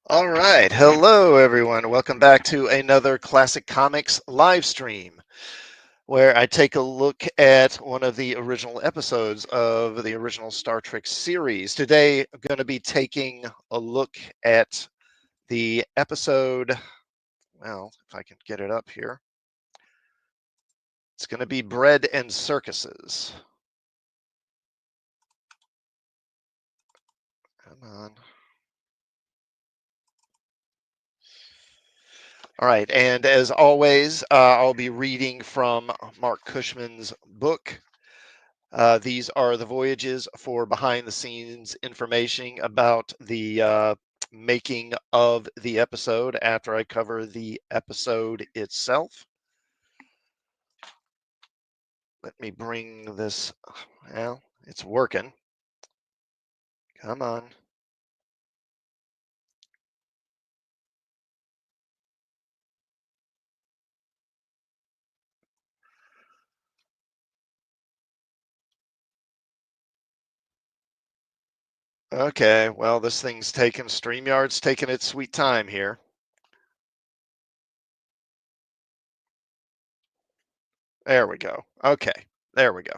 All right. Hello, everyone. Welcome back to another Classic Comics live stream where I take a look at one of the original episodes of the original Star Trek series. Today, I'm going to be taking a look at the episode. Well, if I can get it up here, it's going to be Bread and Circuses. Come on. All right. And as always, I'll be reading from Mark Cushman's book. These are the voyages for behind the scenes information about the making of the episode after I cover the episode itself. Let me bring this. Well, it's working. Come on. Okay, well, this thing's taking StreamYard's taking its sweet time here. There we go. Okay, there we go.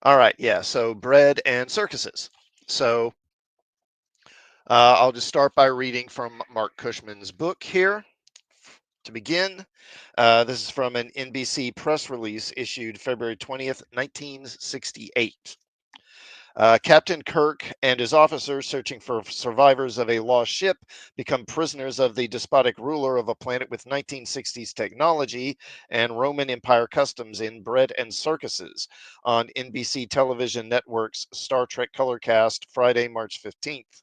All right, yeah, so Bread and Circuses. So I'll just start by reading from Mark Cushman's book here to begin. This is from an NBC press release issued February 20th, 1968. Captain Kirk and his officers, searching for survivors of a lost ship, become prisoners of the despotic ruler of a planet with 1960s technology and Roman Empire customs in Bread and Circuses on NBC television network's Star Trek Colorcast, Friday, March 15th.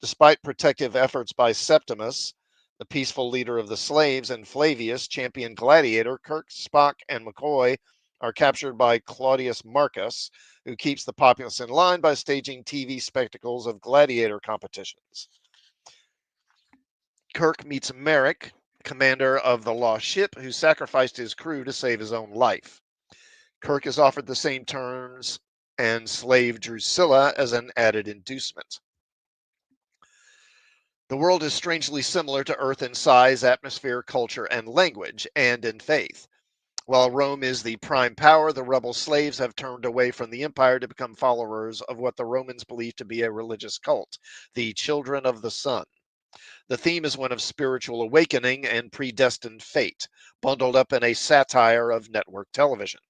Despite protective efforts by Septimus, the peaceful leader of the slaves, and Flavius, champion gladiator, Kirk, Spock, and McCoy are captured by Claudius Marcus, who keeps the populace in line by staging TV spectacles of gladiator competitions. Kirk meets Merrick, commander of the lost ship, who sacrificed his crew to save his own life. Kirk is offered the same terms and slave Drusilla as an added inducement. The world is strangely similar to Earth in size, atmosphere, culture, and language, and in faith. While Rome is the prime power, the rebel slaves have turned away from the empire to become followers of what the Romans believed to be a religious cult, the Children of the Sun. The theme is one of spiritual awakening and predestined fate, bundled up in a satire of network television.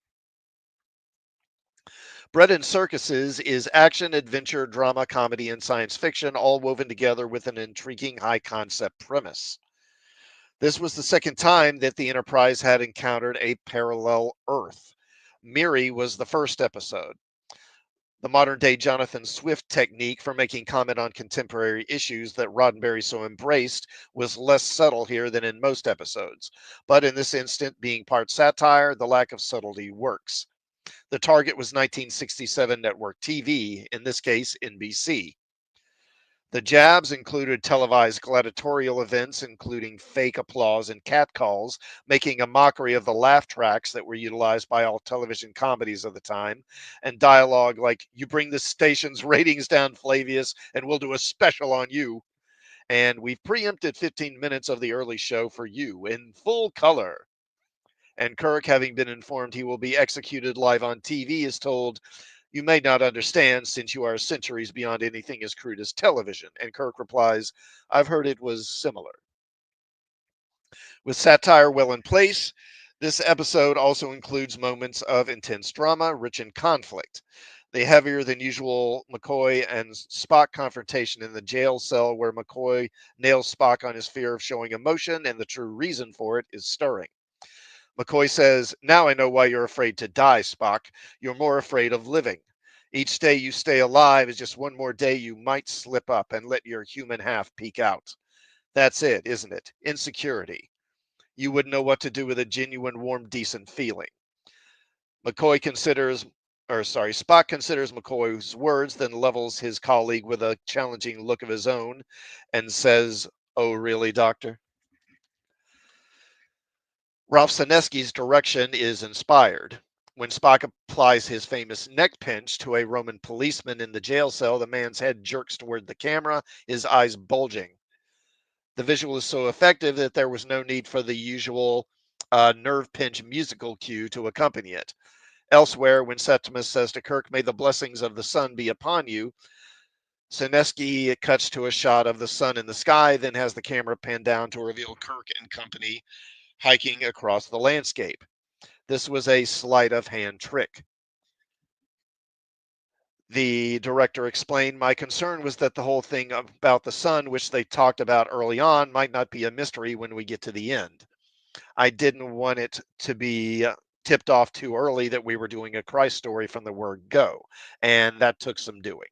Bread and Circuses is action, adventure, drama, comedy, and science fiction, all woven together with an intriguing high concept premise. This was the second time that the Enterprise had encountered a parallel Earth. Miri was the first episode. The modern day Jonathan Swift technique for making comment on contemporary issues that Roddenberry so embraced was less subtle here than in most episodes. But in this instant, being part satire, the lack of subtlety works. The target was 1967 network TV, in this case, NBC. The jabs included televised gladiatorial events, including fake applause and catcalls, making a mockery of the laugh tracks that were utilized by all television comedies of the time, and dialogue like, "You bring the station's ratings down, Flavius, and we'll do a special on you." And "We've preempted 15 minutes of the early show for you in full color." And Kirk, having been informed he will be executed live on TV, is told, "You may not understand since you are centuries beyond anything as crude as television." And Kirk replies, "I've heard it was similar." With satire well in place, this episode also includes moments of intense drama, rich in conflict. The heavier than usual McCoy and Spock confrontation in the jail cell, where McCoy nails Spock on his fear of showing emotion and the true reason for it, is stirring. McCoy says, "Now I know why you're afraid to die, Spock. You're more afraid of living. Each day you stay alive is just one more day you might slip up and let your human half peek out. That's it, isn't it? Insecurity. You wouldn't know what to do with a genuine, warm, decent feeling." McCoy considers, Spock considers McCoy's words, then levels his colleague with a challenging look of his own and says, "Oh, really, Doctor?" Ralph Sinesky's direction is inspired. When Spock applies his famous neck pinch to a Roman policeman in the jail cell, the man's head jerks toward the camera, his eyes bulging. The visual is so effective that there was no need for the usual nerve pinch musical cue to accompany it. Elsewhere, when Septimus says to Kirk, "May the blessings of the sun be upon you," Sineski cuts to a shot of the sun in the sky, then has the camera pan down to reveal Kirk and company hiking across the landscape. This was a sleight of hand trick. The director explained, "My concern was that the whole thing about the sun, which they talked about early on, might not be a mystery when we get to the end. I didn't want it to be tipped off too early that we were doing a Christ story from the word go, and that took some doing."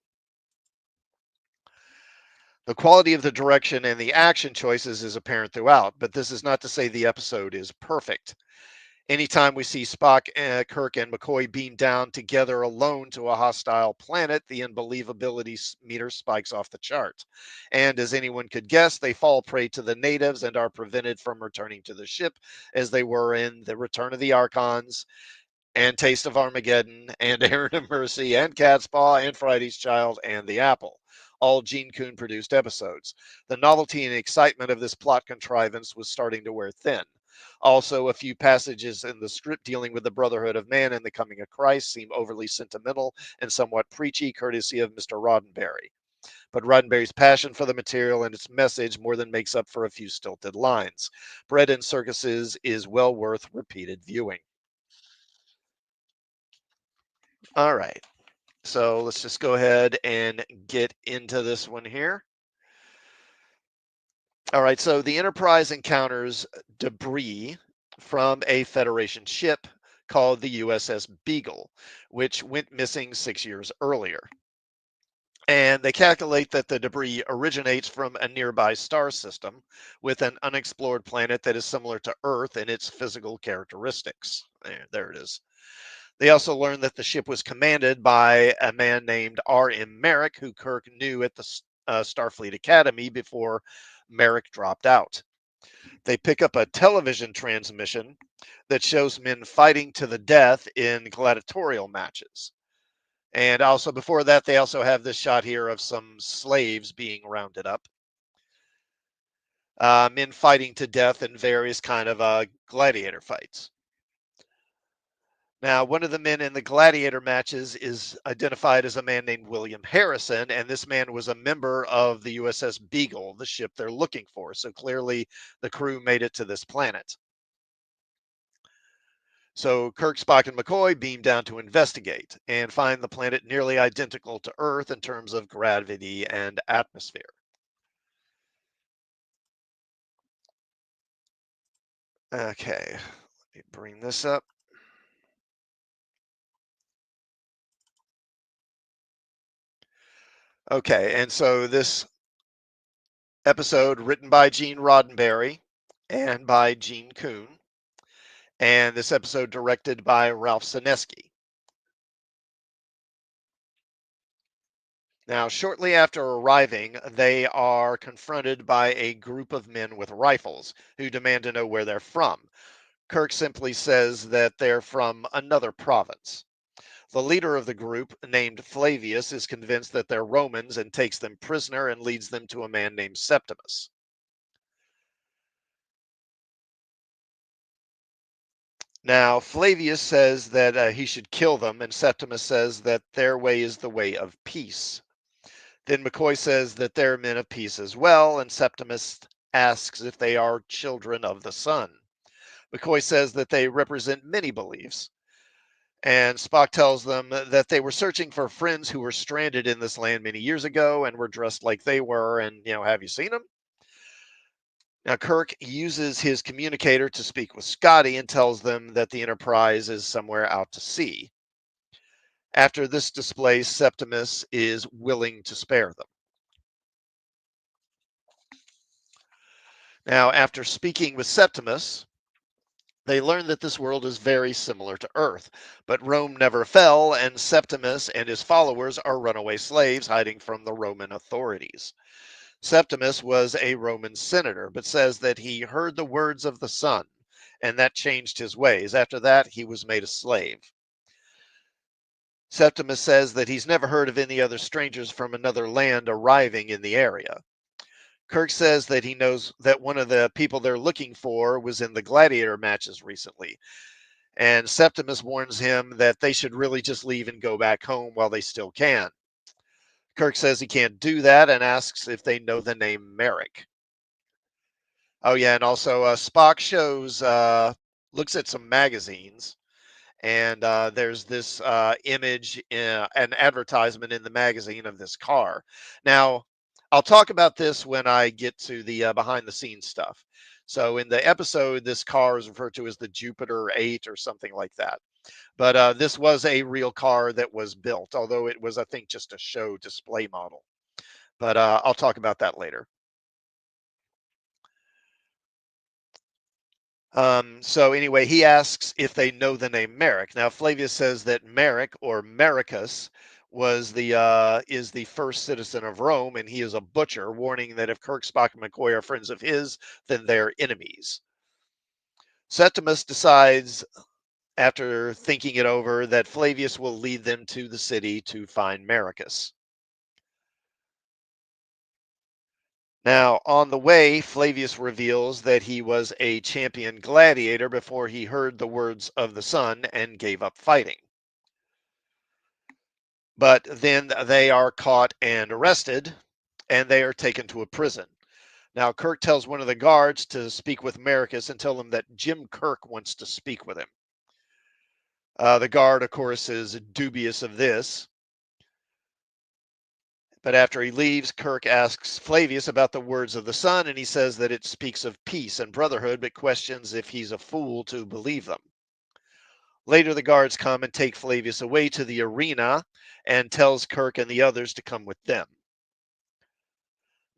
The quality of the direction and the action choices is apparent throughout, but this is not to say the episode is perfect. Anytime we see Spock, Kirk, and McCoy beam down together alone to a hostile planet, the unbelievability meter spikes off the chart. And as anyone could guess, they fall prey to the natives and are prevented from returning to the ship, as they were in The Return of the Archons, and Taste of Armageddon, and Aaron of Mercy, and Catspaw, and Friday's Child, and The Apple. All Gene Coon produced episodes. The novelty and excitement of this plot contrivance was starting to wear thin. Also, a few passages in the script dealing with the brotherhood of man and the coming of Christ seem overly sentimental and somewhat preachy, courtesy of Mr. Roddenberry. But Roddenberry's passion for the material and its message more than makes up for a few stilted lines. Bread and Circuses is well worth repeated viewing. All right. So let's just go ahead and get into this one here. All right. So the Enterprise encounters debris from a Federation ship called the USS Beagle, which went missing 6 years earlier. And they calculate that the debris originates from a nearby star system with an unexplored planet that is similar to Earth in its physical characteristics. There it is. They also learned that the ship was commanded by a man named R.M. Merrick, who Kirk knew at the Starfleet Academy before Merrick dropped out. They pick up a television transmission that shows men fighting to the death in gladiatorial matches. And also before that, they also have this shot here of some slaves being rounded up. Men fighting to death in various kind of gladiator fights. Now, one of the men in the gladiator matches is identified as a man named William Harrison, and this man was a member of the USS Beagle, the ship they're looking for. So clearly the crew made it to this planet. So Kirk, Spock, and McCoy beam down to investigate and find the planet nearly identical to Earth in terms of gravity and atmosphere. Okay, let me bring this up. Okay, and so this episode written by Gene Roddenberry and by Gene Coon, and this episode directed by Ralph Sineski. Now, shortly after arriving, they are confronted by a group of men with rifles who demand to know where they're from. Kirk simply says that they're from another province. The leader of the group, named Flavius, is convinced that they're Romans and takes them prisoner and leads them to a man named Septimus. Now, Flavius says that he should kill them, and Septimus says that their way is the way of peace. Then McCoy says that they're men of peace as well, and Septimus asks if they are children of the sun. McCoy says that they represent many beliefs, and Spock tells them that they were searching for friends who were stranded in this land many years ago and were dressed like they were, and, have you seen them? Now, Kirk uses his communicator to speak with Scotty and tells them that the Enterprise is somewhere out to sea. After this display, Septimus is willing to spare them. Now, after speaking with Septimus, they learn that this world is very similar to Earth, but Rome never fell, and Septimus and his followers are runaway slaves hiding from the Roman authorities. Septimus was a Roman senator, but says that he heard the words of the sun, and that changed his ways. After that, he was made a slave. Septimus says that he's never heard of any other strangers from another land arriving in the area. Kirk says that he knows that one of the people they're looking for was in the gladiator matches recently. And Septimus warns him that they should really just leave and go back home while they still can. Kirk says he can't do that and asks if they know the name Merrick. Oh, yeah. And also, Spock looks at some magazines, and there's this image, an advertisement in the magazine of this car. Now, I'll talk about this when I get to the behind the scenes stuff. So in the episode, this car is referred to as the Jupiter 8 or something like that. But this was a real car that was built, although it was, I think, just a show display model. But I'll talk about that later. So anyway, he asks if they know the name Merrick. Now Flavius says that Merrick or Mericus was the is the first citizen of Rome, and he is a butcher, warning that if Kirk, Spock, and McCoy are friends of his, then they're enemies. Septimus decides, after thinking it over, that Flavius will lead them to the city to find Mericus. Now, on the way, Flavius reveals that he was a champion gladiator before he heard the words of the sun and gave up fighting. But then they are caught and arrested, and they are taken to a prison. Now, Kirk tells one of the guards to speak with Mericus and tell him that Jim Kirk wants to speak with him. The guard, of course, is dubious of this. But after he leaves, Kirk asks Flavius about the words of the sun, and he says that it speaks of peace and brotherhood, but questions if he's a fool to believe them. Later, the guards come and take Flavius away to the arena and tells Kirk and the others to come with them.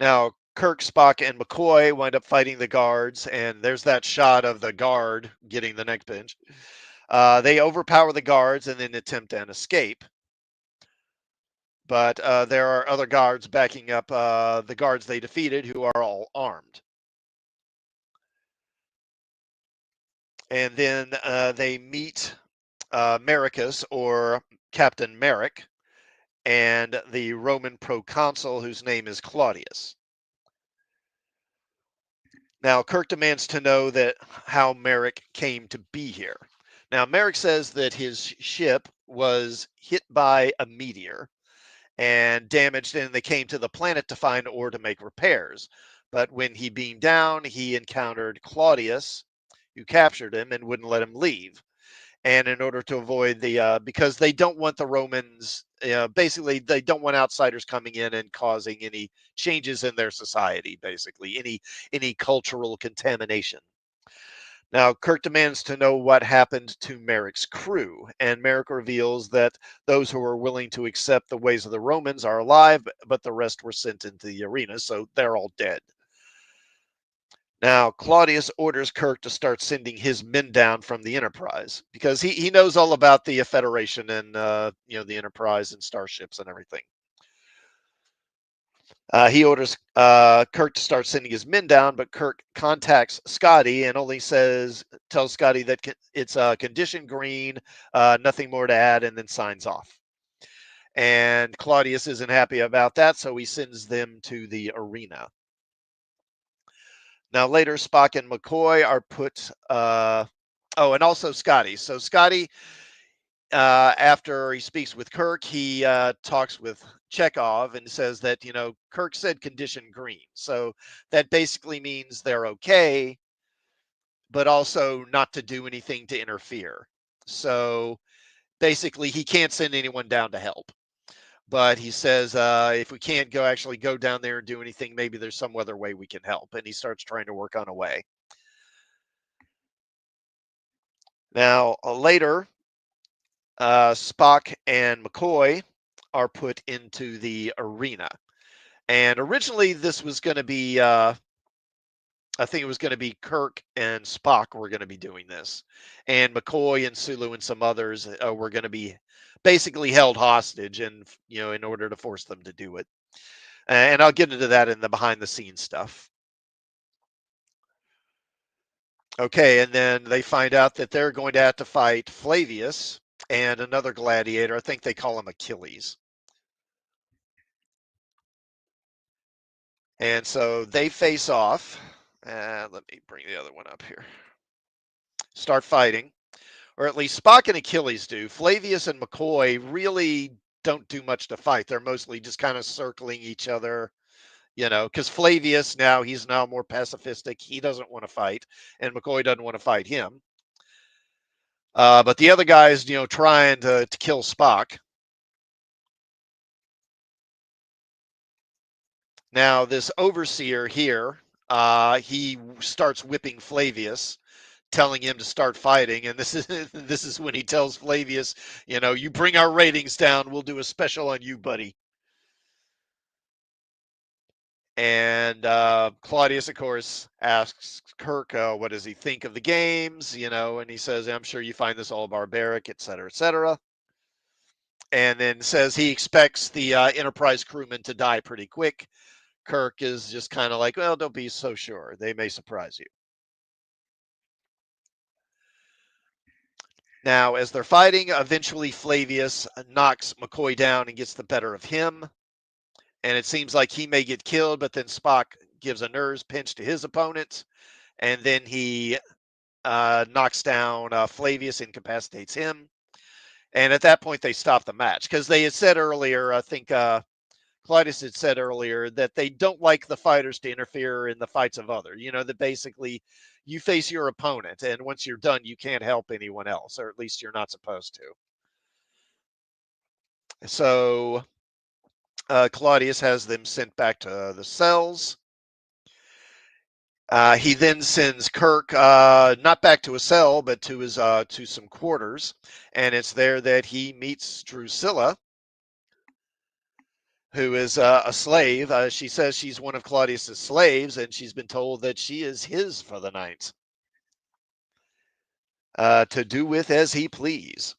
Now, Kirk, Spock, and McCoy wind up fighting the guards, and there's that shot of the guard getting the neck pinch. They overpower the guards and then attempt an escape. But there are other guards backing up the guards they defeated, who are all armed. And then they meet Mericus, or Captain Merrick, and the Roman proconsul, whose name is Claudius. Now, Kirk demands to know that how Merrick came to be here. Now, Merrick says that his ship was hit by a meteor and damaged, and they came to the planet to find ore to make repairs. But when he beamed down, he encountered Claudius, who captured him and wouldn't let him leave. And in order to avoid because they don't want the Romans, basically, they don't want outsiders coming in and causing any changes in their society, basically, any cultural contamination. Now, Kirk demands to know what happened to Merrick's crew, and Merrick reveals that those who are willing to accept the ways of the Romans are alive, but the rest were sent into the arena, so they're all dead. Now, Claudius orders Kirk to start sending his men down from the Enterprise because he knows all about the Federation and the Enterprise and starships and everything. He orders Kirk to start sending his men down, but Kirk contacts Scotty and only tells Scotty that it's condition green, nothing more to add, and then signs off. And Claudius isn't happy about that, so he sends them to the arena. Now, later, Spock and McCoy are put. And also Scotty. So Scotty, after he speaks with Kirk, he talks with Chekhov and says that Kirk said condition green, so that basically means they're okay, but also not to do anything to interfere. So basically, he can't send anyone down to help. But he says, if we can't actually go down there and do anything, maybe there's some other way we can help. And he starts trying to work on a way. Now, later, Spock and McCoy are put into the arena. And originally, this was going to be, I think it was going to be Kirk and Spock were going to be doing this. And McCoy and Sulu and some others were going to be basically held hostage and, in order to force them to do it. And I'll get into that in the behind the scenes stuff. Okay, and then they find out that they're going to have to fight Flavius and another gladiator. I think they call him Achilles. And so they face off. Let me bring the other one up here. Start fighting, or at least Spock and Achilles do. Flavius and McCoy really don't do much to fight. They're mostly just kind of circling each other, because Flavius he's now more pacifistic. He doesn't want to fight, and McCoy doesn't want to fight him. But the other guys, trying to kill Spock. Now, this overseer here, he starts whipping Flavius, telling him to start fighting. And this is this is when he tells Flavius, you bring our ratings down, we'll do a special on you, buddy. And Claudius, of course, asks Kirk, what does he think of the games? And he says, I'm sure you find this all barbaric, et cetera, et cetera. And then says he expects the Enterprise crewmen to die pretty quick. Kirk is just kind of like, well, don't be so sure. They may surprise you. Now, as they're fighting, eventually Flavius knocks McCoy down and gets the better of him. And it seems like he may get killed, but then Spock gives a nerves pinch to his opponent. And then he knocks down Flavius, incapacitates him. And at that point, they stop the match because they had said earlier, I think Claudius had said earlier, that they don't like the fighters to interfere in the fights of others. That basically you face your opponent, and once you're done, you can't help anyone else, or at least you're not supposed to. So Claudius has them sent back to the cells. He then sends Kirk not back to a cell, but to his to some quarters, and it's there that he meets Drusilla, who is a slave. She says she's one of Claudius's slaves, and she's been told that she is his for the night, to do with as he please.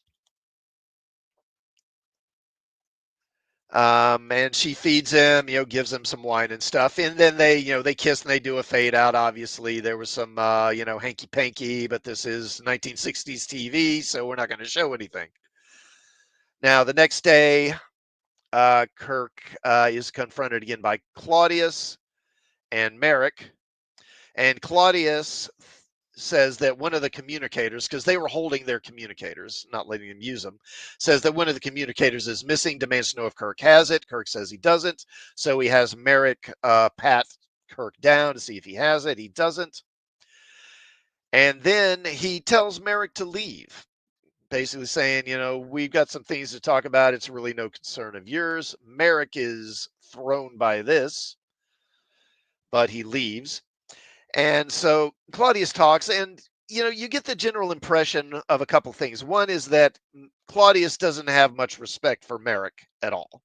And she feeds him, gives him some wine and stuff, and then they kiss and they do a fade out. Obviously, there was some, hanky panky, but this is 1960s TV, so we're not going to show anything. Now, the next day, Kirk is confronted again by Claudius and Merrick, and Claudius says that one of the communicators, because they were holding their communicators, not letting them use them, says that one of the communicators is missing, demands to know if Kirk has it. Kirk says he doesn't. So he has Merrick pat Kirk down to see if he has it. He doesn't. And then he tells Merrick to leave, basically saying, we've got some things to talk about. It's really no concern of yours. Merrick is thrown by this, but he leaves. And so Claudius talks, and you get the general impression of a couple things. One is that Claudius doesn't have much respect for Merrick at all.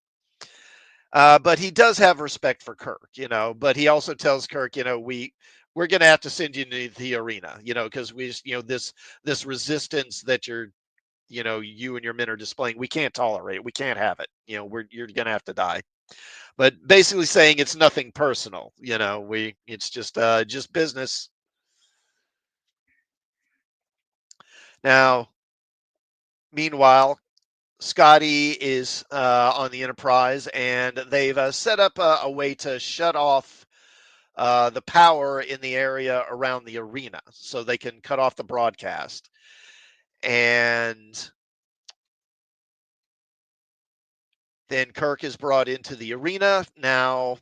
But he does have respect for Kirk, but he also tells Kirk, we're going to have to send you to the arena, because this resistance that you and your men are displaying, we can't tolerate it. We can't have it. You're going to have to die. But basically saying it's nothing personal, it's just business. Now, meanwhile, Scotty is on the Enterprise, and they've set up a way to shut off the power in the area around the arena so they can cut off the broadcast. And then Kirk is brought into the arena. Now,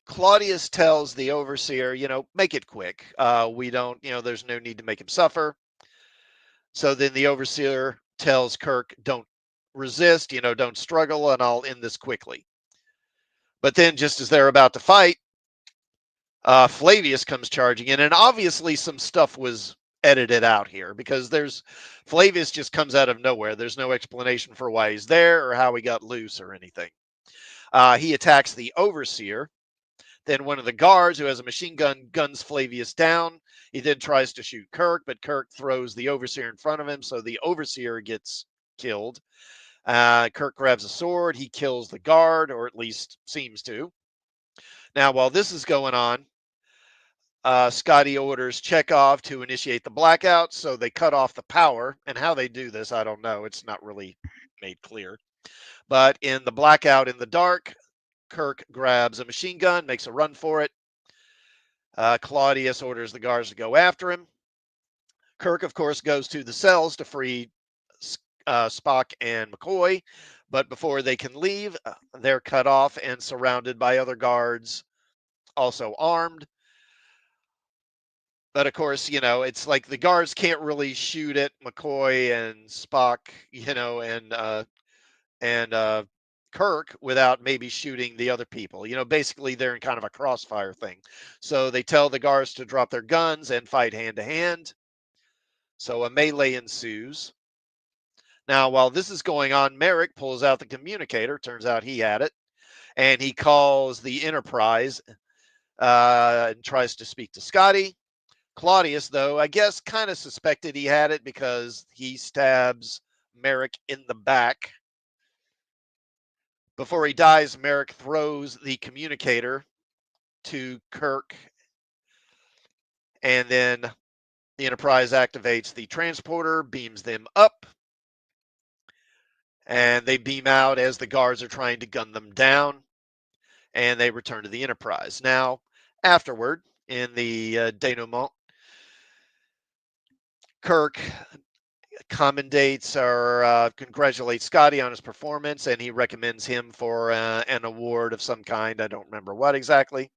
Claudius tells the overseer, make it quick. We don't, there's no need to make him suffer. So then the overseer tells Kirk, don't resist, don't struggle, and I'll end this quickly. But then just as they're about to fight, Flavius comes charging in, and obviously some stuff was edited out here because Flavius just comes out of nowhere. There's no explanation for why he's there or how he got loose or anything. He attacks the overseer. Then one of the guards who has a machine gun guns Flavius down. He then tries to shoot Kirk, but Kirk throws the overseer in front of him, so the overseer gets killed. Kirk grabs a sword. He kills the guard, or at least seems to. Now, while this is going on, Scotty orders Chekhov to initiate the blackout, so they cut off the power. And how they do this, I don't know. It's not really made clear. But in the blackout in the dark, Kirk grabs a machine gun, makes a run for it. Claudius orders the guards to go after him. Kirk, of course, goes to the cells to free Spock and McCoy, but before they can leave, they're cut off and surrounded by other guards, also armed. But of course, it's like the guards can't really shoot at McCoy and Spock, and Kirk without maybe shooting the other people. Basically they're in kind of a crossfire thing. So they tell the guards to drop their guns and fight hand to hand. So a melee ensues. Now, while this is going on, Merrick pulls out the communicator. Turns out he had it. And he calls the Enterprise and tries to speak to Scotty. Claudius, though, I guess kind of suspected he had it because he stabs Merrick in the back. Before he dies, Merrick throws the communicator to Kirk, and then the Enterprise activates the transporter, beams them up, and they beam out as the guards are trying to gun them down, and they return to the Enterprise. Now, afterward, in the denouement, Kirk commendates or congratulates Scotty on his performance, and he recommends him for an award of some kind. I don't remember what exactly.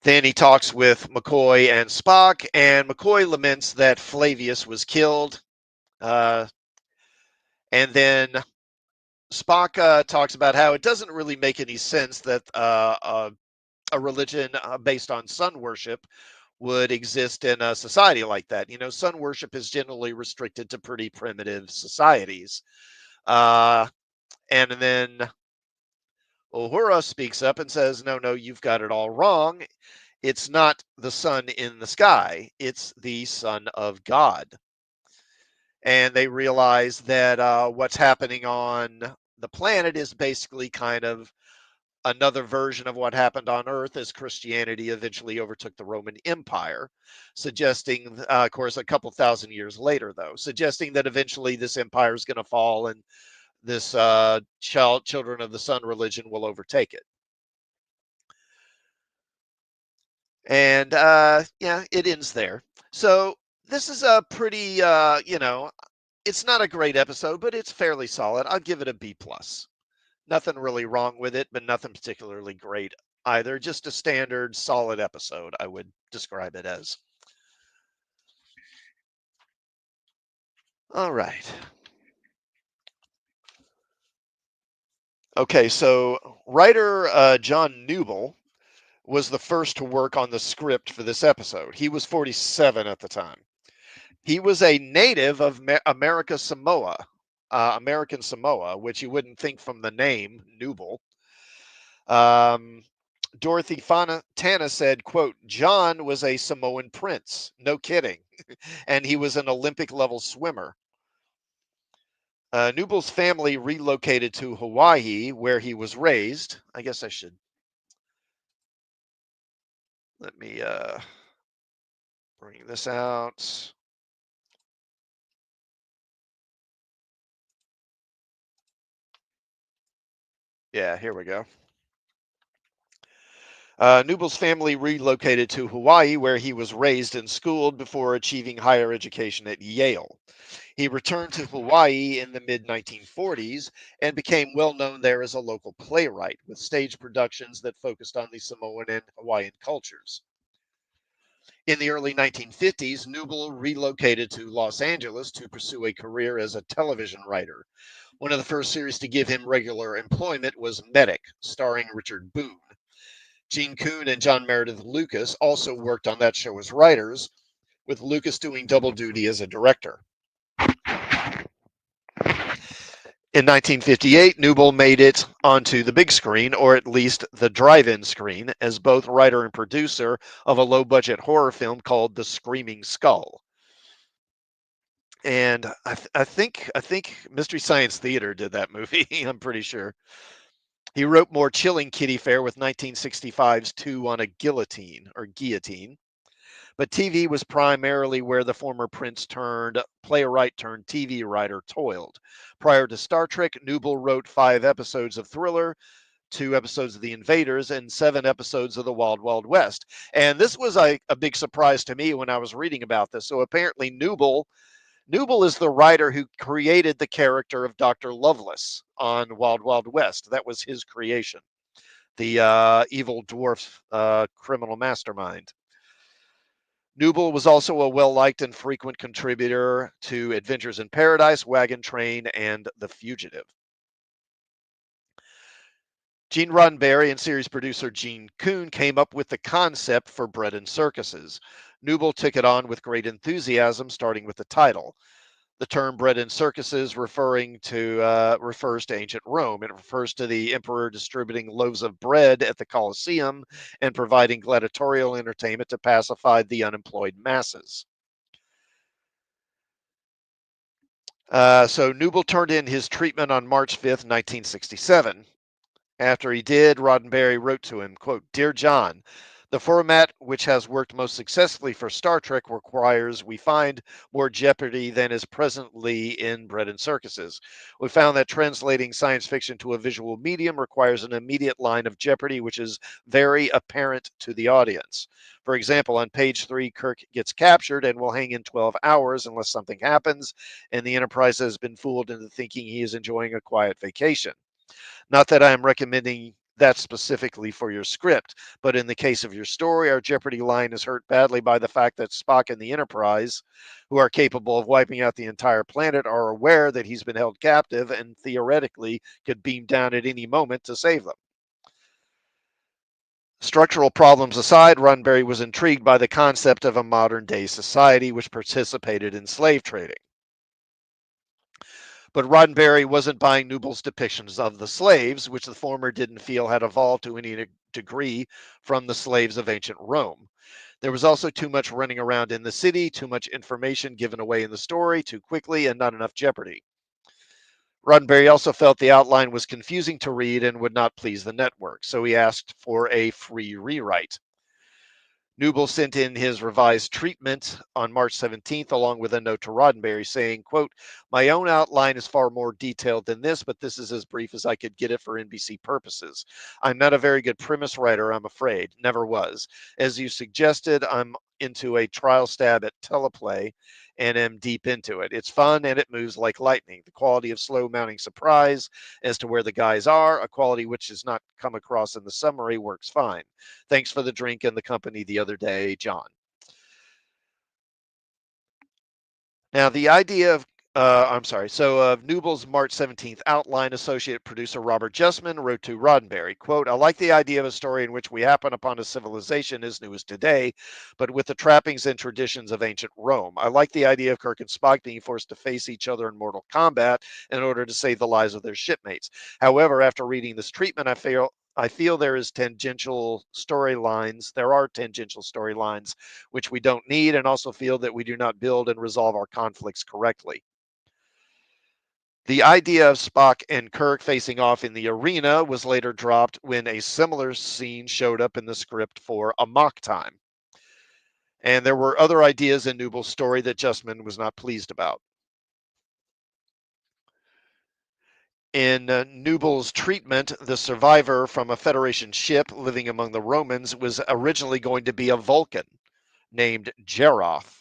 Then he talks with McCoy and Spock, and McCoy laments that Flavius was killed. And then Spock talks about how it doesn't really make any sense that a religion based on sun worship would exist in a society like that. Sun worship is generally restricted to pretty primitive societies. And then Uhura speaks up and says, no, you've got it all wrong. It's not the sun in the sky. It's the Son of God. And they realize that what's happening on the planet is basically kind of another version of what happened on Earth as Christianity eventually overtook the Roman Empire, suggesting, of course, a couple thousand years later, though, suggesting that eventually this empire is going to fall and this children of the sun religion will overtake it. And yeah, it ends there. So this is a pretty, it's not a great episode, but it's fairly solid. I'll give it a B plus. Nothing really wrong with it, but nothing particularly great either. Just a standard solid episode, I would describe it as. All right. Okay, so writer John Newble was the first to work on the script for this episode. He was 47 at the time. He was a native of American Samoa, which you wouldn't think from the name Newble. Dorothy Fontana said, quote, John was a Samoan prince. No kidding. And he was an Olympic level swimmer. Newble's family relocated to Hawaii, where he was raised. I guess I should. Let me bring this out. Yeah, here we go. Newble's family relocated to Hawaii, where he was raised and schooled before achieving higher education at Yale. He returned to Hawaii in the mid 1940s and became well known there as a local playwright with stage productions that focused on the Samoan and Hawaiian cultures. In the early 1950s, Newble relocated to Los Angeles to pursue a career as a television writer. One of the first series to give him regular employment was Medic, starring Richard Boone. Gene Coon and John Meredith Lucas also worked on that show as writers, with Lucas doing double duty as a director. In 1958, Newble made it onto the big screen, or at least the drive-in screen, as both writer and producer of a low-budget horror film called The Screaming Skull. And I think Mystery Science Theater did that movie. I'm pretty sure. He wrote more chilling kiddie fare with 1965's Two on a Guillotine, but TV was primarily where the former prince turned playwright turned TV writer toiled. Prior to Star Trek, Newble wrote 5 episodes of Thriller, 2 episodes of The Invaders, and 7 episodes of The Wild Wild West. And this was a big surprise to me when I was reading about this. So apparently Newble is the writer who created the character of Dr. Lovelace on Wild Wild West. That was his creation, the evil dwarf criminal mastermind. Newble was also a well-liked and frequent contributor to Adventures in Paradise, Wagon Train, and The Fugitive. Gene Roddenberry and series producer Gene Kuhn came up with the concept for Bread and Circuses. Newble took it on with great enthusiasm, starting with the title. The term bread and circuses refers to ancient Rome. It refers to the emperor distributing loaves of bread at the Colosseum and providing gladiatorial entertainment to pacify the unemployed masses. So Newble turned in his treatment on March 5th, 1967. After he did, Roddenberry wrote to him, quote, "Dear John, the format which has worked most successfully for Star Trek requires we find more jeopardy than is presently in Bread and Circuses. We found that translating science fiction to a visual medium requires an immediate line of jeopardy which is very apparent to the audience. For example, on page 3, Kirk gets captured and will hang in 12 hours unless something happens, and the Enterprise has been fooled into thinking he is enjoying a quiet vacation. Not that I am recommending that specifically for your script, but in the case of your story, our Jeopardy line is hurt badly by the fact that Spock and the Enterprise, who are capable of wiping out the entire planet, are aware that he's been held captive and theoretically could beam down at any moment to save them." Structural problems aside, Roddenberry was intrigued by the concept of a modern day society which participated in slave trading. But Roddenberry wasn't buying Newble's depictions of the slaves, which the former didn't feel had evolved to any degree from the slaves of ancient Rome. There was also too much running around in the city, too much information given away in the story too quickly, and not enough jeopardy. Roddenberry also felt the outline was confusing to read and would not please the network, so he asked for a free rewrite. Newble sent in his revised treatment on March 17th, along with a note to Roddenberry saying, quote, "My own outline is far more detailed than this, but this is as brief as I could get it for NBC purposes. I'm not a very good premise writer, I'm afraid. Never was. As you suggested, I'm into a trial stab at teleplay and am deep into it. It's fun and it moves like lightning. The quality of slow mounting surprise as to where the guys are, a quality which has not come across in the summary, works fine. Thanks for the drink and the company the other day, John." Now, the idea of I'm sorry. So, of Newble's March 17th outline, associate producer Robert Justman wrote to Roddenberry, quote, "I like the idea of a story in which we happen upon a civilization as new as today, but with the trappings and traditions of ancient Rome. I like the idea of Kirk and Spock being forced to face each other in mortal combat in order to save the lives of their shipmates. However, after reading this treatment, I feel there are tangential storylines which we don't need, and also feel that we do not build and resolve our conflicts correctly. The idea of Spock and Kirk facing off in the arena was later dropped when a similar scene showed up in the script for Amok Time. And there were other ideas in Newble's story that Justman was not pleased about. In Newble's treatment, the survivor from a Federation ship living among the Romans was originally going to be a Vulcan named Jeroth.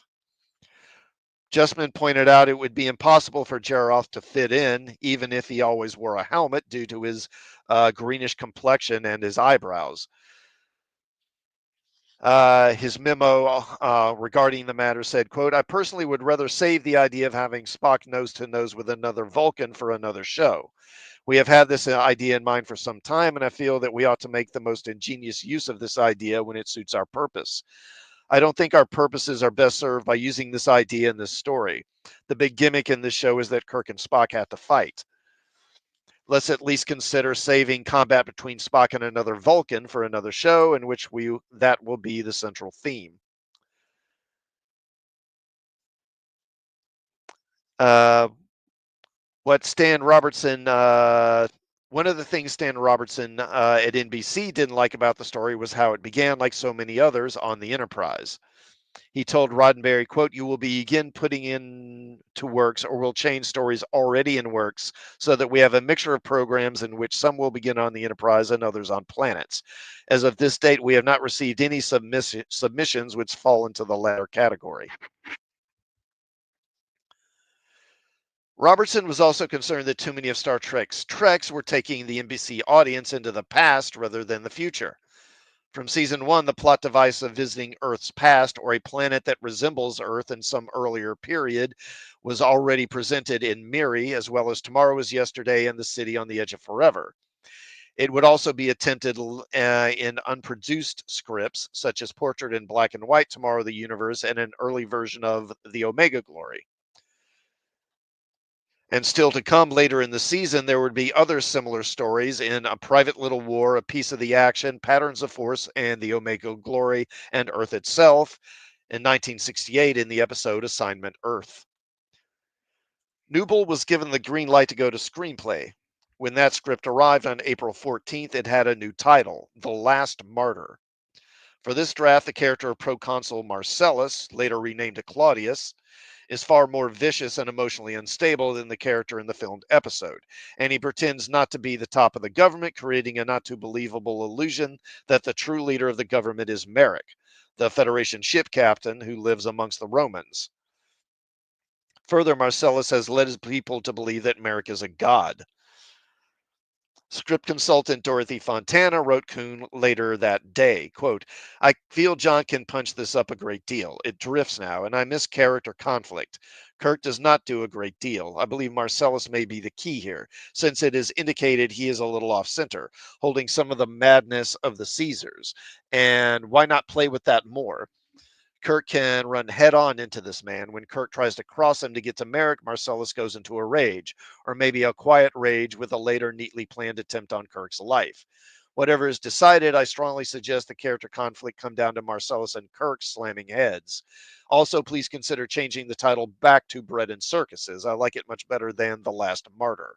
Justman pointed out it would be impossible for Jeroth to fit in, even if he always wore a helmet, due to his greenish complexion and his eyebrows. His memo regarding the matter said, quote, "I personally would rather save the idea of having Spock nose to nose with another Vulcan for another show. We have had this idea in mind for some time, and I feel that we ought to make the most ingenious use of this idea when it suits our purpose. I don't think our purposes are best served by using this idea in this story. The big gimmick in this show is that Kirk and Spock have to fight. Let's at least consider saving combat between Spock and another Vulcan for another show in which that will be the central theme." Uh, what Stan Robertson, one of the things Stan Robertson at NBC didn't like about the story was how it began, like so many others, on the Enterprise. He told Roddenberry, quote, "You will begin putting in to works or will change stories already in works so that we have a mixture of programs in which some will begin on the Enterprise and others on planets. As of this date, we have not received any submissions which fall into the latter category." Robertson was also concerned that too many of Star Trek's treks were taking the NBC audience into the past rather than the future. From season one, the plot device of visiting Earth's past or a planet that resembles Earth in some earlier period was already presented in Miri, as well as Tomorrow is Yesterday and The City on the Edge of Forever. It would also be attempted in unproduced scripts, such as Portrait in Black and White, Tomorrow the Universe, and an early version of The Omega Glory. And still to come later in the season, there would be other similar stories in A Private Little War, A Piece of the Action, Patterns of Force, and The Omega Glory, and Earth Itself in 1968 in the episode Assignment Earth. Newble was given the green light to go to screenplay. When that script arrived on April 14th, it had a new title, The Last Martyr. For this draft, the character of proconsul Marcellus, later renamed to Claudius, is far more vicious and emotionally unstable than the character in the filmed episode, and he pretends not to be the top of the government, creating a not too believable illusion that the true leader of the government is Merrick, the Federation ship captain who lives amongst the Romans. Further, Marcellus has led his people to believe that Merrick is a god. Script consultant Dorothy Fontana wrote Kuhn later that day, quote, "I feel John can punch this up a great deal. It drifts now, and I miss character conflict. Kirk does not do a great deal. I believe Marcellus may be the key here, since it is indicated he is a little off center, holding some of the madness of the Caesars. And why not play with that more? Kirk can run head on into this man. When Kirk tries to cross him to get to Merrick, Marcellus goes into a rage, or maybe a quiet rage with a later neatly planned attempt on Kirk's life. Whatever is decided, I strongly suggest the character conflict come down to Marcellus and Kirk slamming heads. Also, please consider changing the title back to Bread and Circuses. I like it much better than The Last Martyr."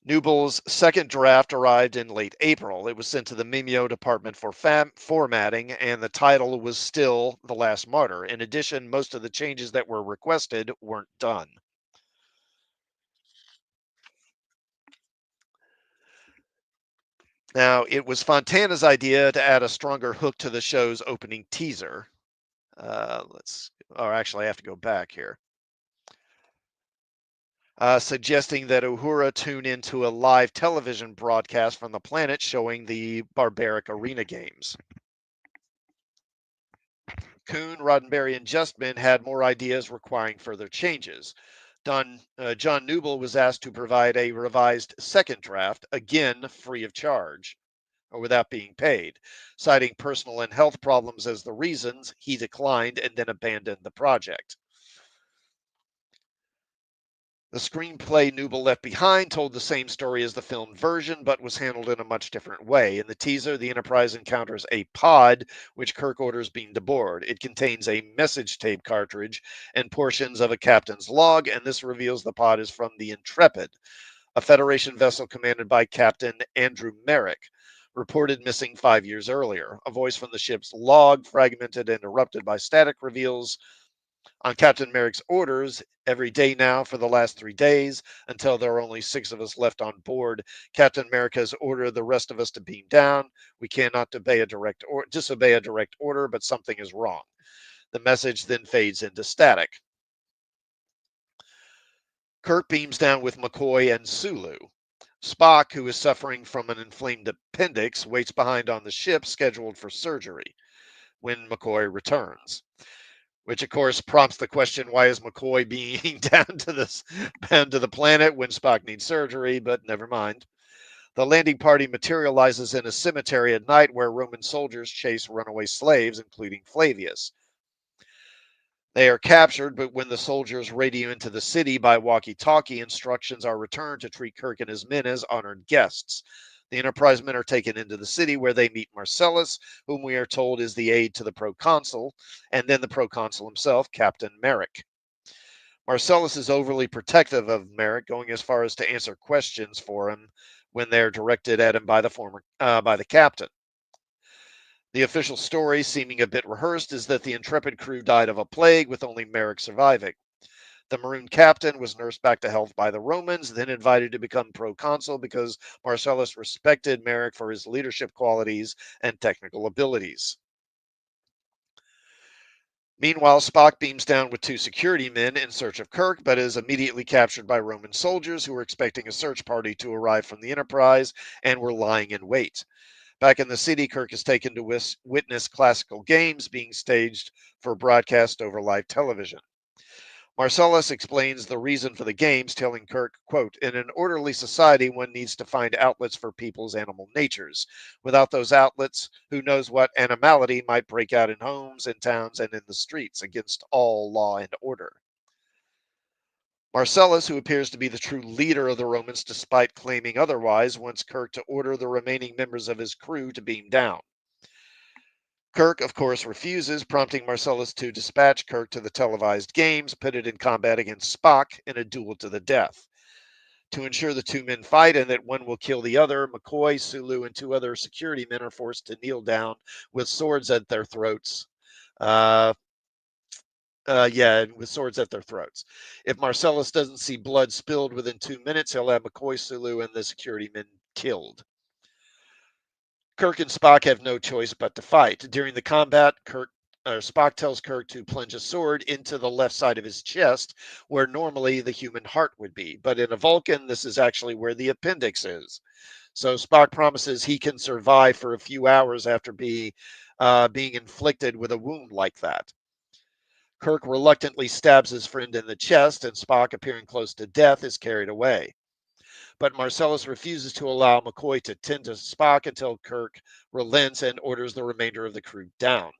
Newble's second draft arrived in late April. It was sent to the Mimeo department for formatting, and the title was still The Last Martyr. In addition, most of the changes that were requested weren't done. Now, it was Fontana's idea to add a stronger hook to the show's opening teaser. Or actually, I have to go back here. Suggesting that Uhura tune into a live television broadcast from the planet showing the barbaric arena games. Kuhn, Roddenberry, and Justman had more ideas requiring further changes. John Newble was asked to provide a revised second draft, again free of charge or without being paid. Citing personal and health problems as the reasons, he declined and then abandoned the project. The screenplay Newble left behind told the same story as the filmed version, but was handled in a much different way. In the teaser, the Enterprise encounters a pod, which Kirk orders beamed aboard. It contains a message tape cartridge and portions of a captain's log, and this reveals the pod is from the Intrepid, a Federation vessel commanded by Captain Andrew Merrick, reported missing 5 years earlier. A voice from the ship's log, fragmented and interrupted by static, reveals, "On Captain Merrick's orders, every day now for the last 3 days, until there are only 6 of us left on board, Captain Merrick has ordered the rest of us to beam down. We cannot disobey a direct order, but something is wrong." The message then fades into static. Kirk beams down with McCoy and Sulu. Spock, who is suffering from an inflamed appendix, waits behind on the ship, scheduled for surgery when McCoy returns. Which of course prompts the question: why is McCoy being down to the planet when Spock needs surgery? But never mind. The landing party materializes in a cemetery at night where Roman soldiers chase runaway slaves, including Flavius. They are captured, but when the soldiers radio into the city by walkie-talkie, instructions are returned to treat Kirk and his men as honored guests. The Enterprise men are taken into the city where they meet Marcellus, whom we are told is the aide to the proconsul, and then the proconsul himself, Captain Merrick. Marcellus is overly protective of Merrick, going as far as to answer questions for him when they're directed at him by the captain. The official story, seeming a bit rehearsed, is that the intrepid crew died of a plague, with only Merrick surviving. The Maroon captain was nursed back to health by the Romans, then invited to become proconsul because Marcellus respected Merrick for his leadership qualities and technical abilities. Meanwhile, Spock beams down with two security men in search of Kirk, but is immediately captured by Roman soldiers who were expecting a search party to arrive from the Enterprise and were lying in wait. Back in the city, Kirk is taken to witness classical games being staged for broadcast over live television. Marcellus explains the reason for the games, telling Kirk, quote, "In an orderly society, one needs to find outlets for people's animal natures. Without those outlets, who knows what animality might break out in homes, in towns, and in the streets against all law and order." Marcellus, who appears to be the true leader of the Romans despite claiming otherwise, wants Kirk to order the remaining members of his crew to beam down. Kirk, of course, refuses, prompting Marcellus to dispatch Kirk to the televised games, pitted in combat against Spock in a duel to the death. To ensure the two men fight and that one will kill the other, McCoy, Sulu, and two other security men are forced to kneel down with swords at their throats. Uh, with swords at their throats. If Marcellus doesn't see blood spilled within 2 minutes, he'll have McCoy, Sulu, and the security men killed. Kirk and Spock have no choice but to fight. During the combat, Spock tells Kirk to plunge a sword into the left side of his chest, where normally the human heart would be. But in a Vulcan, this is actually where the appendix is. So Spock promises he can survive for a few hours after being inflicted with a wound like that. Kirk reluctantly stabs his friend in the chest, and Spock, appearing close to death, is carried away. But Marcellus refuses to allow McCoy to tend to Spock until Kirk relents and orders the remainder of the crew down.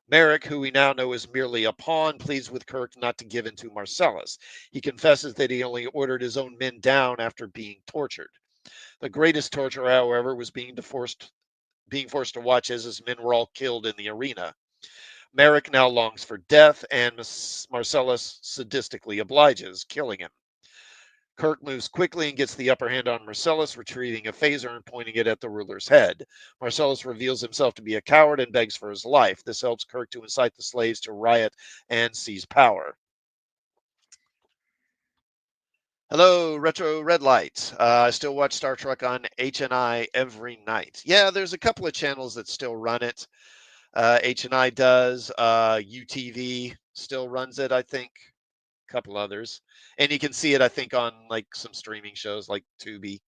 Merrick, who we now know is merely a pawn, pleads with Kirk not to give in to Marcellus. He confesses that he only ordered his own men down after being tortured. The greatest torture, however, was being forced to watch as his men were all killed in the arena. Merrick now longs for death, and Marcellus sadistically obliges, killing him. Kirk moves quickly and gets the upper hand on Marcellus, retrieving a phaser and pointing it at the ruler's head. Marcellus reveals himself to be a coward and begs for his life. This helps Kirk to incite the slaves to riot and seize power. Hello, Retro Red Light. I still watch Star Trek on HNI every night. Yeah, there's a couple of channels that still run it. HNI does. UTV still runs it, I think. A couple others. And you can see it, I think, on like some streaming shows like Tubi.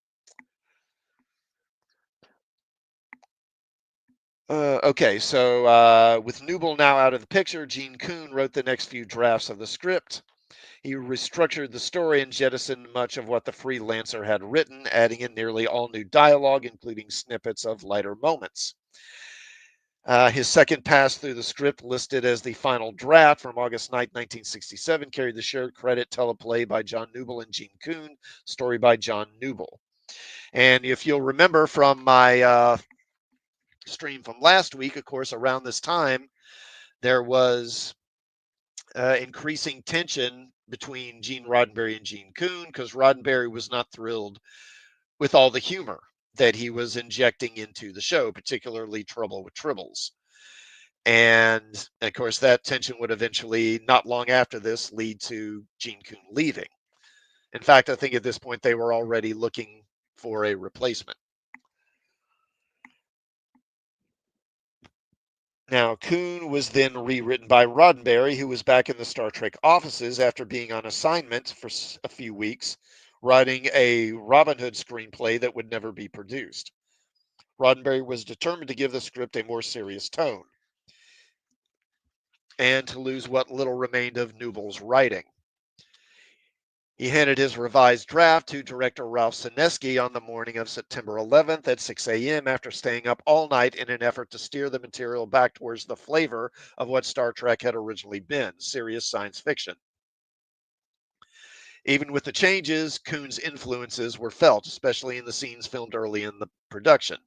Okay, so with Newble now out of the picture, Gene Coon wrote the next few drafts of the script. He restructured the story and jettisoned much of what the freelancer had written, adding in nearly all new dialogue, including snippets of lighter moments. His second pass through the script, listed as the final draft from August 9, 1967, carried the shared credit teleplay by John Newble and Gene Coon, story by John Newble. And if you'll remember from my stream from last week, of course, around this time, there was increasing tension between Gene Roddenberry and Gene Coon because Roddenberry was not thrilled with all the humor that he was injecting into the show, particularly Trouble with Tribbles. And of course, that tension would eventually, not long after this, lead to Gene Coon leaving. In fact, I think at this point they were already looking for a replacement. Now, Coon was then rewritten by Roddenberry, who was back in the Star Trek offices after being on assignment for a few weeks, writing a Robin Hood screenplay that would never be produced. Roddenberry was determined to give the script a more serious tone and to lose what little remained of Newble's writing. He handed his revised draft to director Ralph Sineski on the morning of September 11th at 6 a.m. after staying up all night in an effort to steer the material back towards the flavor of what Star Trek had originally been, serious science fiction. Even with the changes, Coon's influences were felt, especially in the scenes filmed early in the production.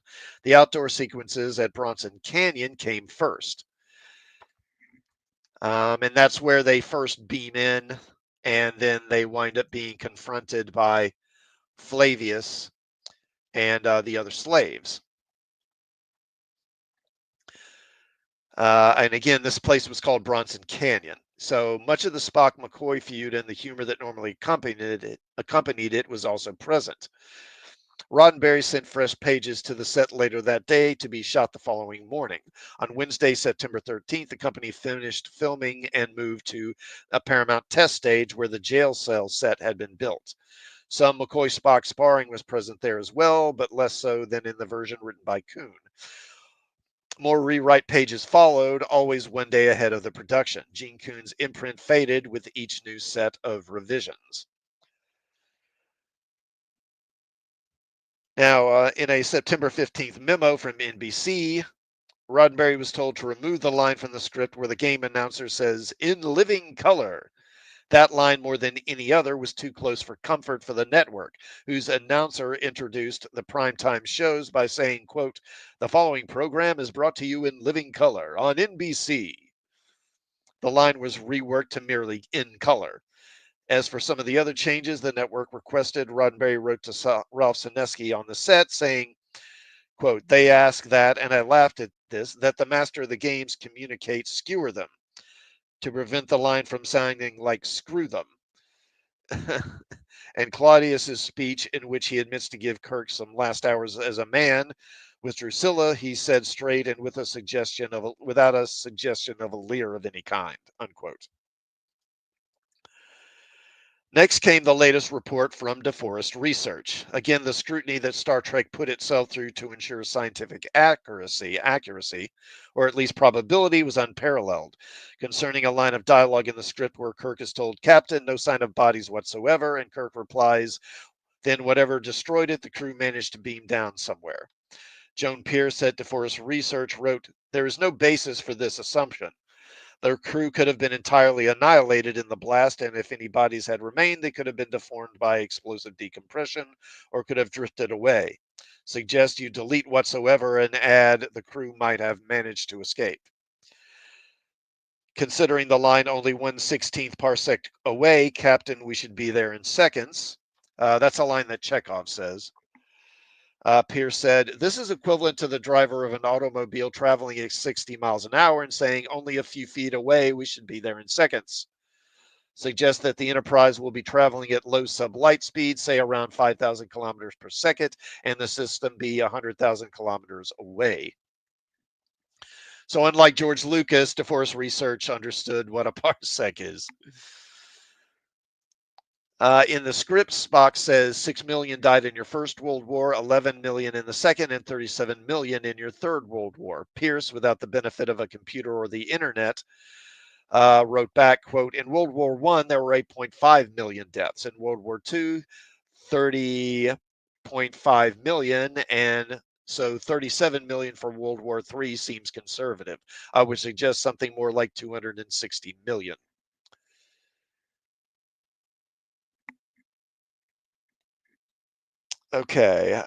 The outdoor sequences at Bronson Canyon came first. And that's where they first beam in, and then they wind up being confronted by Flavius and the other slaves. And again, this place was called Bronson Canyon. So much of the Spock McCoy feud and the humor that normally accompanied it was also present. Roddenberry sent fresh pages to the set later that day to be shot the following morning. On Wednesday, September 13th, the company finished filming and moved to a Paramount test stage where the jail cell set had been built. Some McCoy Spock sparring was present there as well, but less so than in the version written by Kuhn. More rewrite pages followed, always one day ahead of the production. Gene Kuhn's imprint faded with each new set of revisions. Now, in a September 15th memo from NBC, Roddenberry was told to remove the line from the script where the game announcer says, "in living color." That line, more than any other, was too close for comfort for the network, whose announcer introduced the primetime shows by saying, quote, "the following program is brought to you in living color on NBC." The line was reworked to merely in color. As for some of the other changes the network requested, Roddenberry wrote to Ralph Sineski on the set saying, quote, "they ask that, and I laughed at this, that the master of the games communicate skewer them to prevent the line from sounding like screw them." And Claudius's speech, in which he admits to give Kirk some last hours as a man, with Drusilla, he said straight and without a suggestion of a leer of any kind. Unquote. Next came the latest report from DeForest Research. Again, the scrutiny that Star Trek put itself through to ensure scientific accuracy, or at least probability, was unparalleled. Concerning a line of dialogue in the script where Kirk is told, "Captain, no sign of bodies whatsoever," and Kirk replies, "then whatever destroyed it, the crew managed to beam down somewhere." Joan Pierce at DeForest Research wrote, "There is no basis for this assumption. Their crew could have been entirely annihilated in the blast, and if any bodies had remained, they could have been deformed by explosive decompression or could have drifted away. Suggest you delete whatsoever and add the crew might have managed to escape." Considering the line only 1/16th parsec away, "Captain, we should be there in seconds." That's a line that Chekhov says. Pierce said, "This is equivalent to the driver of an automobile traveling at 60 miles an hour and saying only a few feet away, we should be there in seconds. Suggest that the Enterprise will be traveling at low sublight speed, say around 5,000 kilometers per second, and the system be 100,000 kilometers away." So unlike George Lucas, DeForest Research understood what a parsec is. In the script, Spock says 6 million died in your first World War, 11 million in the second, and 37 million in your third World War. Pierce, without the benefit of a computer or the internet, wrote back, quote, "in World War I, there were 8.5 million deaths. In World War II, 30.5 million, and so 37 million for World War III seems conservative. I would suggest something more like 260 million. Okay.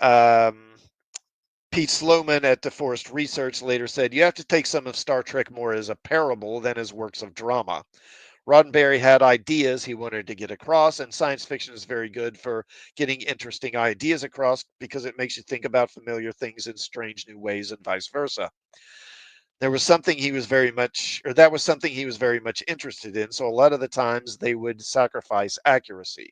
Pete Sloman at DeForest Research later said, "You have to take some of Star Trek more as a parable than as works of drama. Roddenberry had ideas he wanted to get across, and science fiction is very good for getting interesting ideas across because it makes you think about familiar things in strange new ways and vice versa. There was something he was very much, or that was something he was very much interested in, so a lot of the times they would sacrifice accuracy.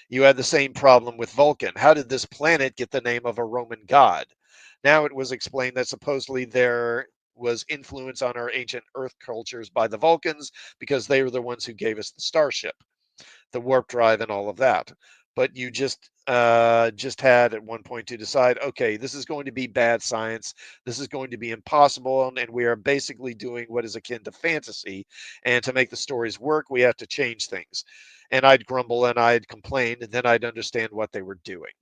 You had the same problem with Vulcan. How did this planet get the name of a Roman god? Now it was explained that supposedly there was influence on our ancient Earth cultures by the Vulcans because they were the ones who gave us the starship, the warp drive, and all of that. But you just had at one point to decide, okay, this is going to be bad science. This is going to be impossible, and we are basically doing what is akin to fantasy. And to make the stories work, we have to change things. And I'd grumble and I'd complain, and then I'd understand what they were doing.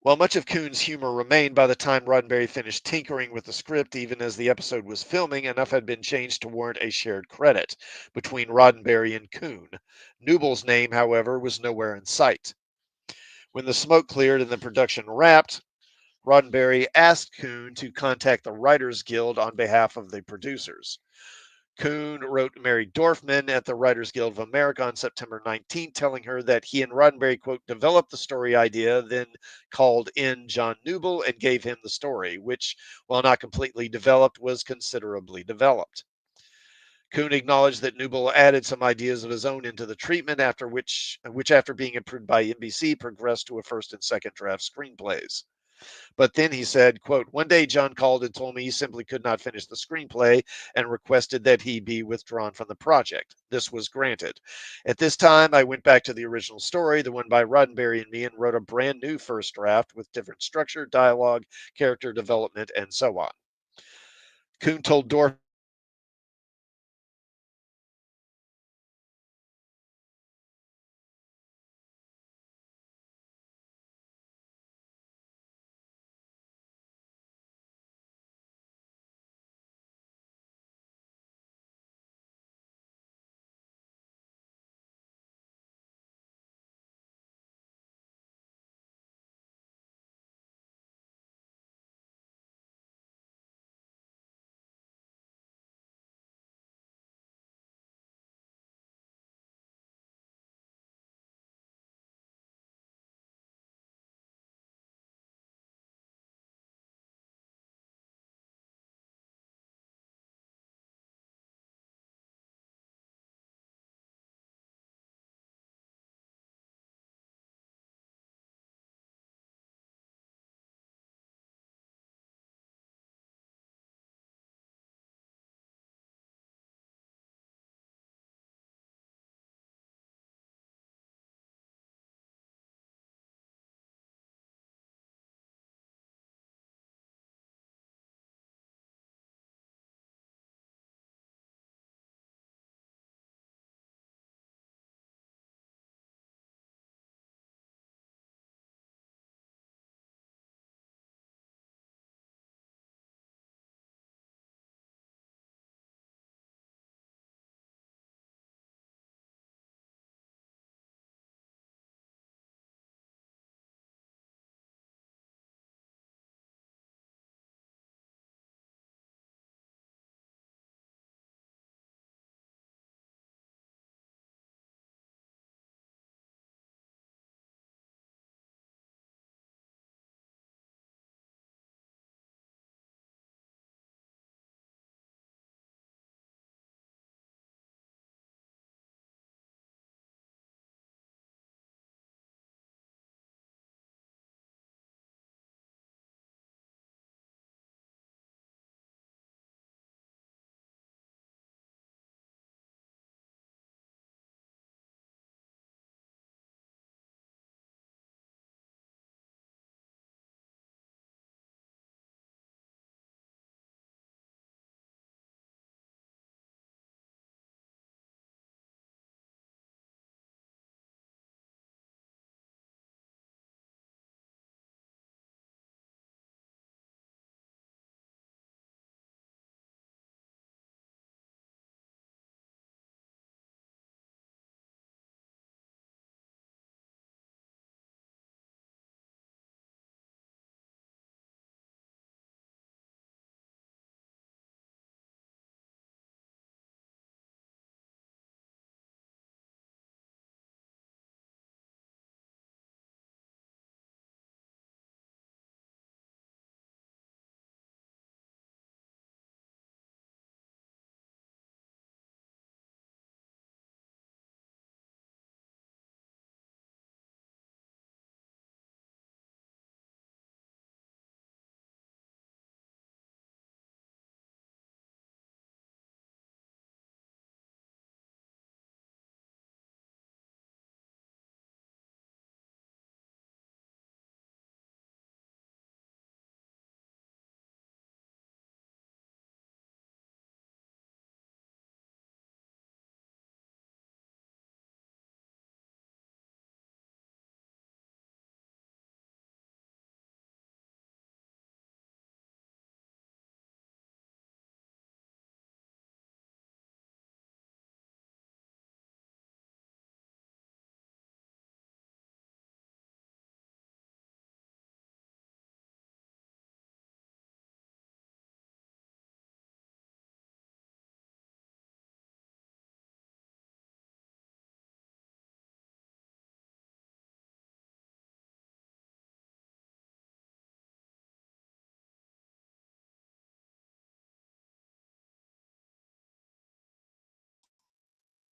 While much of Kuhn's humor remained by the time Roddenberry finished tinkering with the script, even as the episode was filming, enough had been changed to warrant a shared credit between Roddenberry and Kuhn. Newble's name, however, was nowhere in sight. When the smoke cleared and the production wrapped, Roddenberry asked Kuhn to contact the Writers Guild on behalf of the producers. Kuhn wrote Mary Dorfman at the Writers Guild of America on September 19th, telling her that he and Roddenberry, quote, developed the story idea, then called in John Newble and gave him the story, which, while not completely developed, was considerably developed. Kuhn acknowledged that Newble added some ideas of his own into the treatment, after which after being approved by NBC, progressed to a first and second draft screenplays. But then he said, quote, one day John called and told me he simply could not finish the screenplay and requested that he be withdrawn from the project. This was granted. At this time, I went back to the original story, the one by Roddenberry and me, and wrote a brand new first draft with different structure, dialogue, character development, and so on. Kuhn told Dorf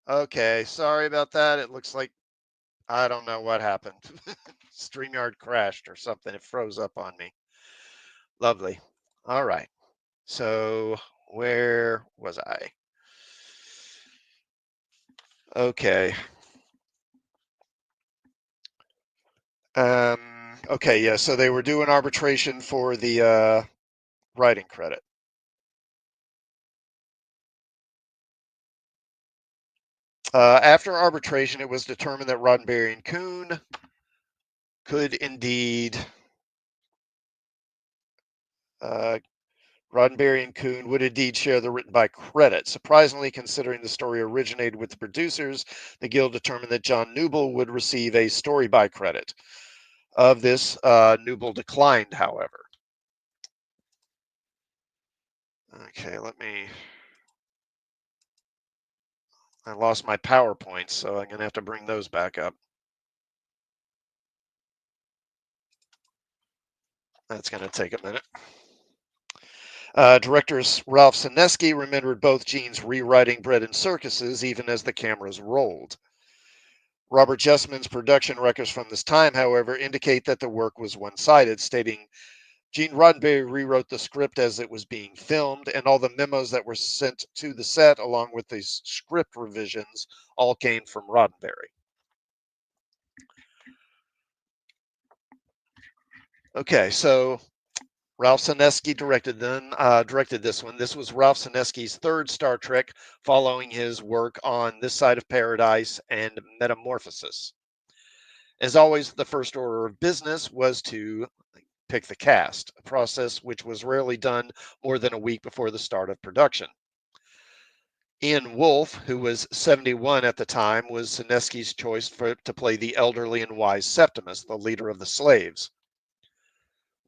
Okay, sorry about that. It looks like I don't know what happened. StreamYard crashed or something. It froze up on me. Lovely. All right. So where was I? Okay. Okay, yeah, so they were doing arbitration for the writing credit. After arbitration, it was determined that Roddenberry and Kuhn could indeed, uh, Roddenberry and Kuhn would indeed share the written by credit. Surprisingly, considering the story originated with the producers, the Guild determined that John Newble would receive a story by credit. Of this, Newble declined, however. Okay, I lost my PowerPoints, so I'm going to have to bring those back up. That's going to take a minute. Directors Ralph Sineski remembered both Gene's rewriting Bread and Circuses even as the cameras rolled. Robert Jessman's production records from this time, however, indicate that the work was one sided, stating Gene Roddenberry rewrote the script as it was being filmed, and all the memos that were sent to the set, along with the script revisions, all came from Roddenberry. Okay, so Ralph Sineski directed this one. This was Ralph Sineski's third Star Trek, following his work on This Side of Paradise and Metamorphosis. As always, the first order of business was to pick the cast, a process which was rarely done more than a week before the start of production. Ian Wolfe, who was 71 at the time, was Sineski's choice to play the elderly and wise Septimus, the leader of the slaves.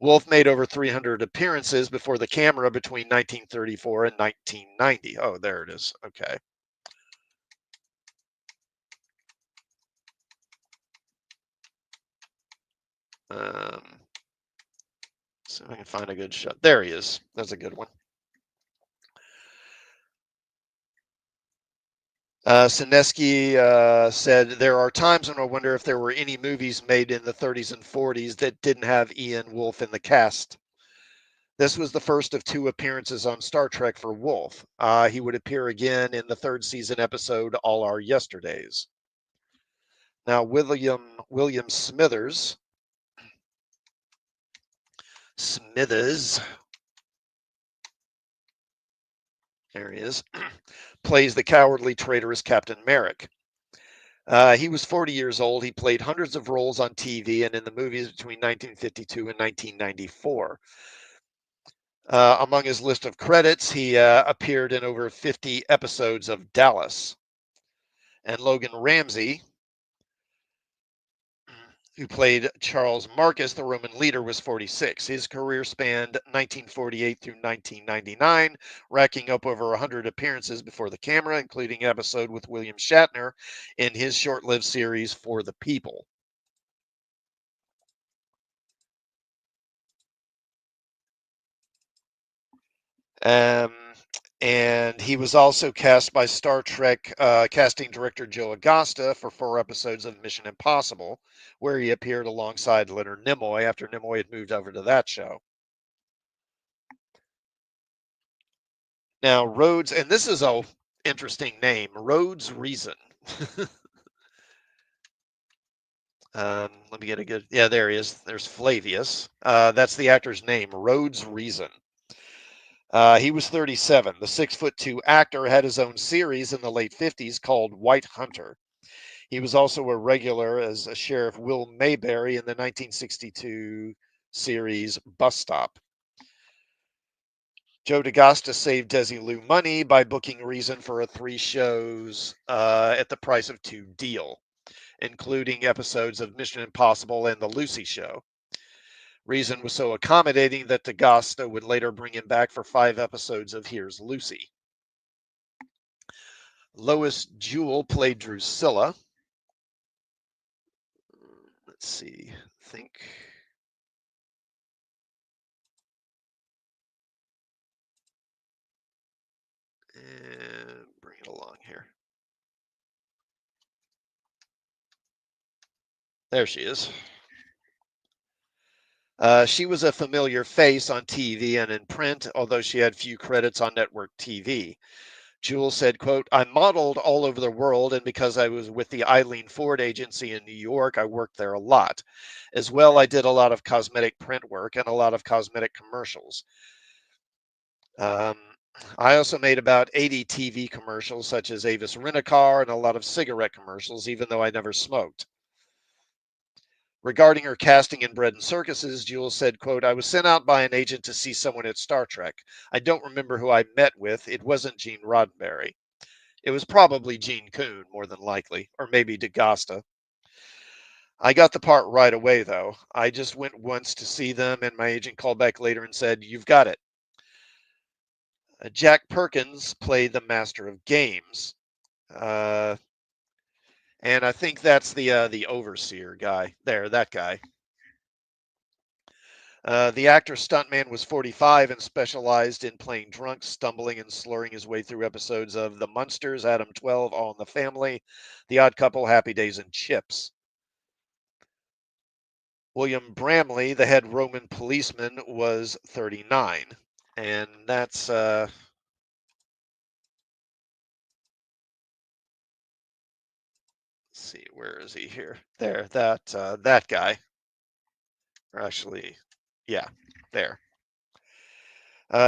Wolfe made over 300 appearances before the camera between 1934 and 1990. Oh, there it is. Okay. Um, so I can find a good shot. There he is. That's a good one. Sineski said, there are times when I wonder if there were any movies made in the 30s and 40s that didn't have Ian Wolfe in the cast. This was the first of two appearances on Star Trek for Wolfe. He would appear again in the third season episode All Our Yesterdays. Now, William Smithers, there he is, plays the cowardly, traitorous Captain Merrick. He was 40 years old. He played hundreds of roles on TV and in the movies between 1952 and 1994. Among his list of credits, he appeared in over 50 episodes of Dallas. And Logan Ramsey, who played Charles Marcus, the Roman leader, was 46. His career spanned 1948 through 1999, racking up over 100 appearances before the camera, including an episode with William Shatner in his short-lived series For the People. Um, and he was also cast by Star Trek casting director Joe Agosta for 4 episodes of Mission Impossible, where he appeared alongside Leonard Nimoy after Nimoy had moved over to that show. Now, Rhodes, and this is a interesting name, Rhodes Reason. Let me get a good, yeah, there he is. There's Flavius. That's the actor's name, Rhodes Reason. He was 37. The 6'2" actor had his own series in the late 50s called White Hunter. He was also a regular as a Sheriff Will Mayberry in the 1962 series Bus Stop. Joe DaGosta saved Desilu money by booking Reason for a 3 shows at the price of 2 deal, including episodes of Mission Impossible and The Lucy Show. Reason was so accommodating that DaGosta would later bring him back for 5 episodes of Here's Lucy. Lois Jewell played Drusilla. Let's see, I think. And bring it along here. There she is. She was a familiar face on TV and in print, although she had few credits on network TV. Jewell said, quote, I modeled all over the world, and because I was with the Eileen Ford agency in New York, I worked there a lot. As well, I did a lot of cosmetic print work and a lot of cosmetic commercials. Um, I also made about 80 TV commercials, such as Avis Rent-A-Car and a lot of cigarette commercials, even though I never smoked. Regarding her casting in Bread and Circuses, Jewell said, quote, I was sent out by an agent to see someone at Star Trek. I don't remember who I met with. It wasn't Gene Roddenberry. It was probably Gene Coon, more than likely, or maybe DeGosta. I got the part right away, though. I just went once to see them, and my agent called back later and said, You've got it. Jack Perkins played the Master of Games. Uh, and I think that's the overseer guy. There, that guy. The actor stuntman was 45 and specialized in playing drunk, stumbling, and slurring his way through episodes of The Munsters, Adam 12, All in the Family, The Odd Couple, Happy Days, and Chips. William Bramley, the head Roman policeman, was 39. And that's, let's see, where is he here? There, that guy. Or actually, yeah, there.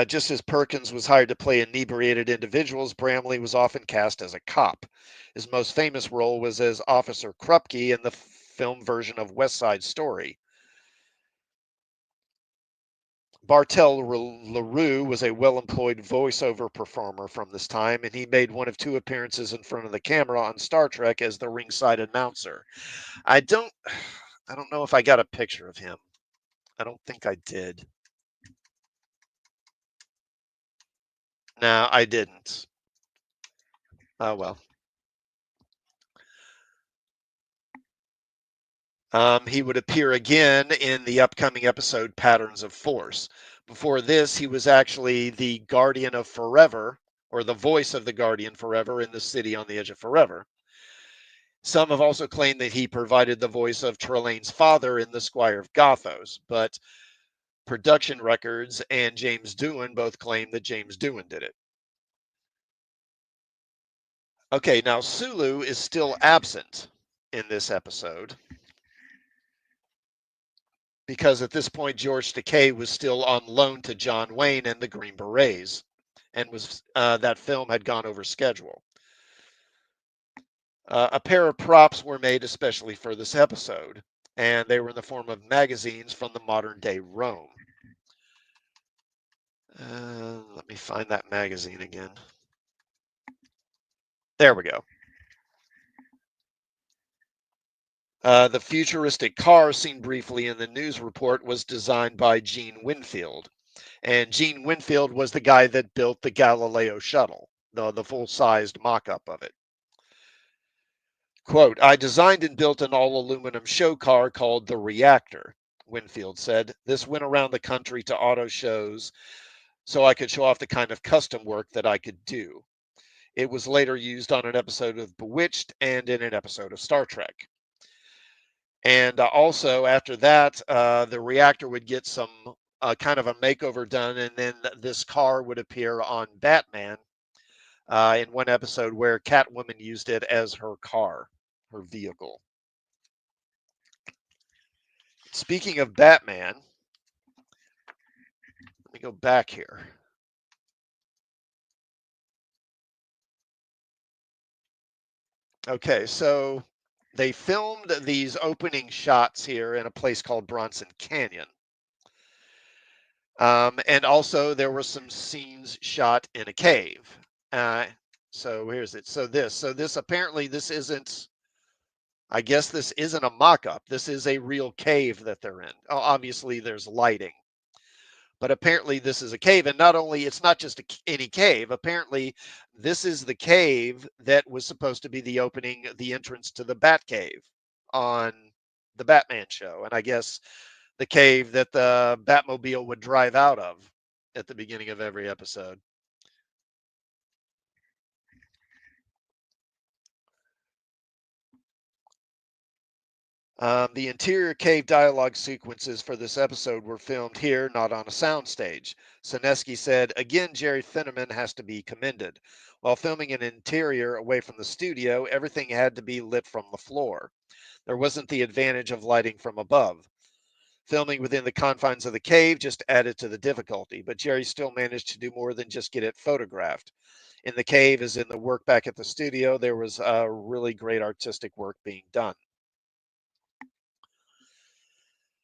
Just as Perkins was hired to play inebriated individuals, Bramley was often cast as a cop. His most famous role was as Officer Krupke in the film version of West Side Story. Bartel LaRue was a well employed voiceover performer from this time, and he made one of two appearances in front of the camera on Star Trek as the ringside announcer. I don't I don't know if I got a picture of him. I don't think I did. No, I didn't. Oh well. He would appear again in the upcoming episode Patterns of Force. Before this, he was actually the Guardian of Forever, or the voice of the Guardian Forever in the City on the Edge of Forever. Some have also claimed that he provided the voice of Trelane's father in The Squire of Gothos, but production records and James Doohan both claim that James Doohan did it. Okay, now Sulu is still absent in this episode because at this point George Takei was still on loan to John Wayne and the Green Berets, and was that film had gone over schedule. A pair of props were made especially for this episode, and they were in the form of magazines from the modern day Rome. Let me find that magazine again. There we go. The futuristic car seen briefly in the news report was designed by Gene Winfield. And Gene Winfield was the guy that built the Galileo shuttle, the full-sized mock-up of it. Quote, I designed and built an all-aluminum show car called the Reactor, Winfield said. This went around the country to auto shows so I could show off the kind of custom work that I could do. It was later used on an episode of Bewitched and in an episode of Star Trek. And also after that, the reactor would get some kind of a makeover done, and then this car would appear on Batman in one episode where Catwoman used it as her car, her vehicle. Speaking of Batman, let me go back here. Okay, so they filmed these opening shots here in a place called Bronson Canyon. And also there were some scenes shot in a cave. Uh, so here's it. So this apparently this isn't. I guess this isn't a mock-up. This is a real cave that they're in. Oh, obviously there's lighting, but apparently this is a cave, and not only it's not just any cave. Apparently, this is the cave that was supposed to be the opening, the entrance to the Bat Cave on the Batman show, and I guess the cave that the Batmobile would drive out of at the beginning of every episode. The interior cave dialogue sequences for this episode were filmed here, not on a soundstage. Sineski said, again, Jerry Finneman has to be commended. While filming an interior away from the studio, everything had to be lit from the floor. There wasn't the advantage of lighting from above. Filming within the confines of the cave just added to the difficulty, but Jerry still managed to do more than just get it photographed. In the cave, as in the work back at the studio, there was really great artistic work being done.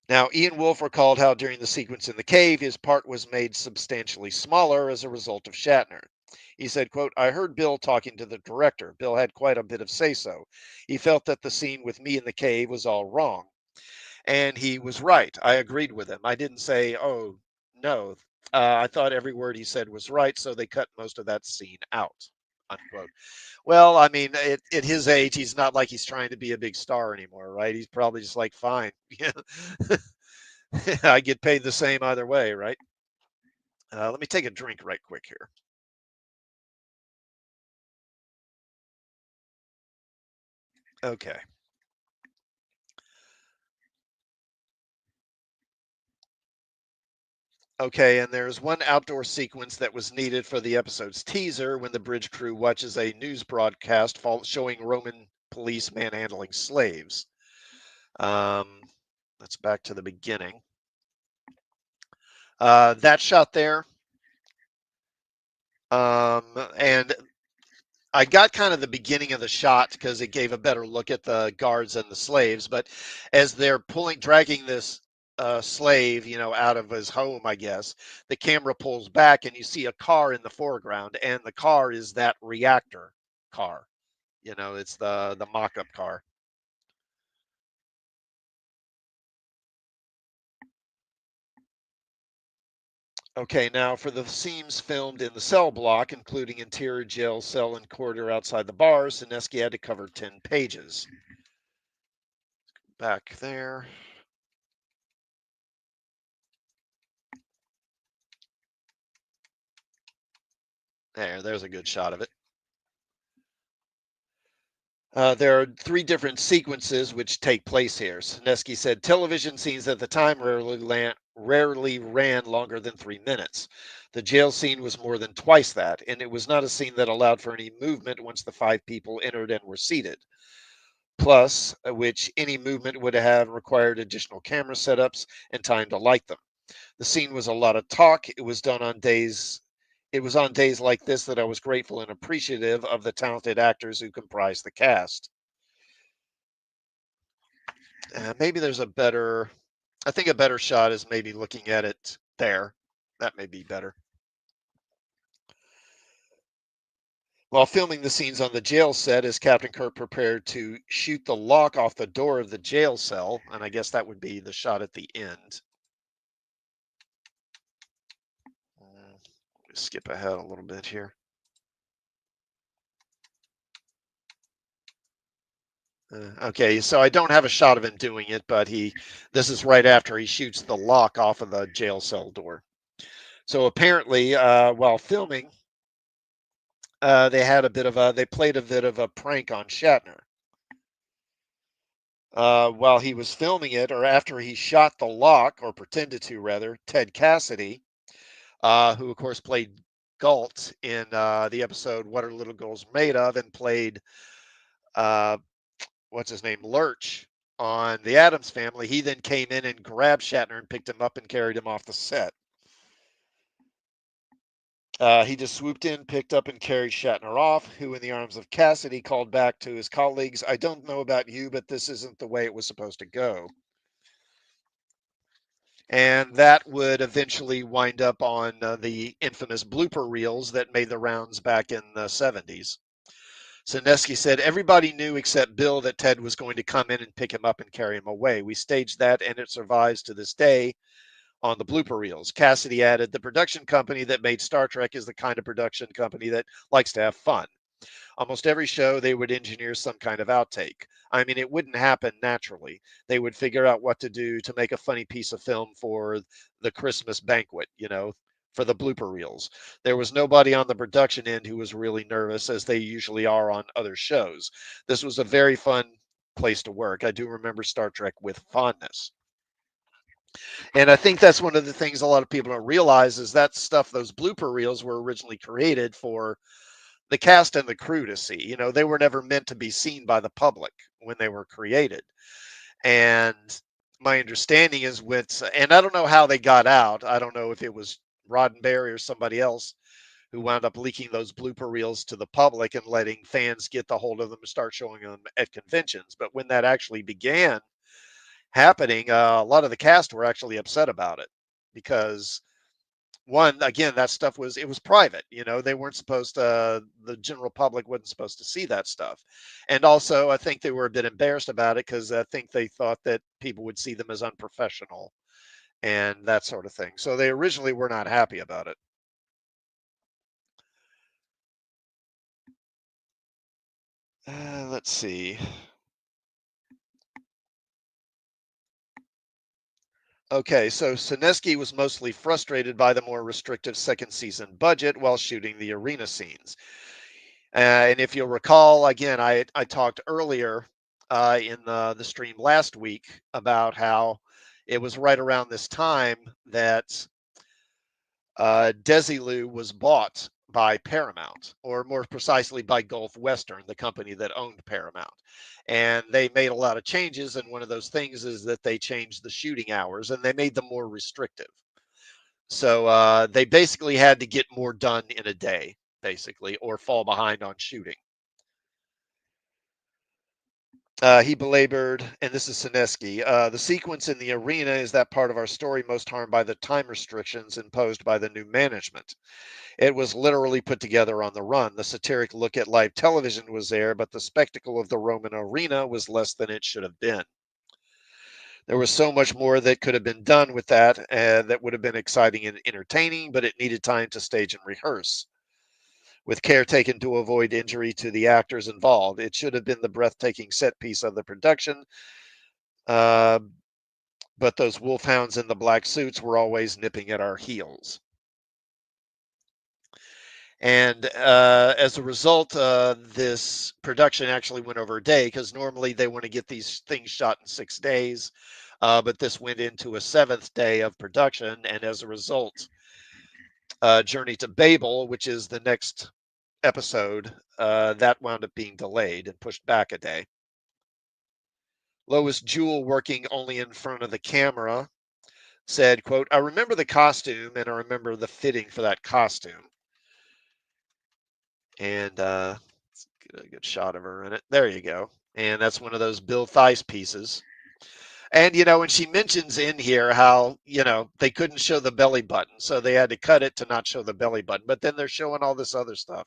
Now, Ian Wolfe recalled how during the sequence in the cave, his part was made substantially smaller as a result of Shatner. He said, quote, I heard Bill talking to the director. Bill had quite a bit of say-so. He felt that the scene with me in the cave was all wrong. And he was right. I agreed with him. I didn't say, oh, no. I thought every word he said was right, so they cut most of that scene out, unquote. Well, I mean, at his age, he's not like he's trying to be a big star anymore, right? He's probably just like, fine. I get paid the same either way, right? Let me take a drink right quick here. Okay. Okay, and there's one outdoor sequence that was needed for the episode's teaser when the bridge crew watches a news broadcast showing Roman police manhandling slaves. Um, that's back to the beginning. That shot there, and I got kind of the beginning of the shot because it gave a better look at the guards and the slaves. But as they're dragging this slave, out of his home, I guess, the camera pulls back and you see a car in the foreground, and the car is that reactor car. It's the mock-up car. Okay, now for the scenes filmed in the cell block, including interior jail cell and corridor outside the bars, Sineski had to cover 10 pages. Back there. There's a good shot of it. There are three different sequences which take place here. Sineski said television scenes at the time rarely ran longer than 3 minutes. The jail scene was more than twice that, and it was not a scene that allowed for any movement once the five people entered and were seated. Plus, which any movement would have required additional camera setups and time to light them. The scene was a lot of talk. It was on days like this that I was grateful and appreciative of the talented actors who comprise the cast. Maybe there's I think a better shot is maybe looking at it there. That may be better. While filming the scenes on the jail set, as Captain Kirk prepared to shoot the lock off the door of the jail cell, and I guess that would be the shot at the end. Skip ahead a little bit here. Okay, so I don't have a shot of him doing it, but this is right after he shoots the lock off of the jail cell door. So apparently, while filming, they played a bit of a prank on Shatner. While he was filming it, or after he shot the lock, or pretended to rather, Ted Cassidy, who of course played Galt in the episode "What Are Little Girls Made Of," and played uh, what's his name, Lurch, on The Addams Family. He then came in and grabbed Shatner and picked him up and carried him off the set. He just swooped in, picked up, and carried Shatner off, who, in the arms of Cassidy, called back to his colleagues, I don't know about you, but this isn't the way it was supposed to go. And that would eventually wind up on the infamous blooper reels that made the rounds back in the 70s. Sineski said, everybody knew except Bill that Ted was going to come in and pick him up and carry him away. We staged that, and it survives to this day on the blooper reels. Cassidy added, the production company that made Star Trek is the kind of production company that likes to have fun. Almost every show, they would engineer some kind of outtake. I mean, it wouldn't happen naturally. They would figure out what to do to make a funny piece of film for the Christmas banquet, for the blooper reels. There was nobody on the production end who was really nervous, as they usually are on other shows. This was a very fun place to work. I do remember Star Trek with fondness. And I think that's one of the things a lot of people don't realize is that stuff, those blooper reels were originally created for the cast and the crew to see. You know, they were never meant to be seen by the public when they were created. And my understanding is and I don't know how they got out. I don't know if it was Roddenberry or somebody else who wound up leaking those blooper reels to the public and letting fans get the hold of them and start showing them at conventions. But when that actually began happening, a lot of the cast were actually upset about it because one, again, that stuff was private. You know, they weren't supposed to. The general public wasn't supposed to see that stuff, and also I think they were a bit embarrassed about it because I think they thought that people would see them as unprofessional and that sort of thing. So they originally were not happy about it. Let's see. Okay, so Sineski was mostly frustrated by the more restrictive second season budget while shooting the arena scenes. And if you'll recall, again, I talked earlier in the stream last week about how it was right around this time that Desilu was bought by Paramount, or more precisely by Gulf Western, the company that owned Paramount. And they made a lot of changes. And one of those things is that they changed the shooting hours and they made them more restrictive. So they basically had to get more done in a day, basically, or fall behind on shooting. He belabored, and this is Sineski, the sequence in the arena is that part of our story most harmed by the time restrictions imposed by the new management. It was literally put together on the run. The satiric look at live television was there, but the spectacle of the Roman arena was less than it should have been. There was so much more that could have been done with that, that would have been exciting and entertaining, but it needed time to stage and rehearse with care taken to avoid injury to the actors involved. It should have been the breathtaking set piece of the production, uh, but those wolfhounds in the black suits were always nipping at our heels. And as a result, this production actually went over a day because normally they want to get these things shot in 6 days. But this went into a seventh day of production. And as a result, Journey to Babel, which is the next episode, that wound up being delayed and pushed back a day. Lois Jewell, working only in front of the camera, said, quote, I remember the costume and I remember the fitting for that costume. And let's get a good shot of her in it. There you go. And that's one of those Bill Thies pieces. And, you know, and she mentions in here how, you know, they couldn't show the belly button. So they had to cut it to not show the belly button. But then they're showing all this other stuff.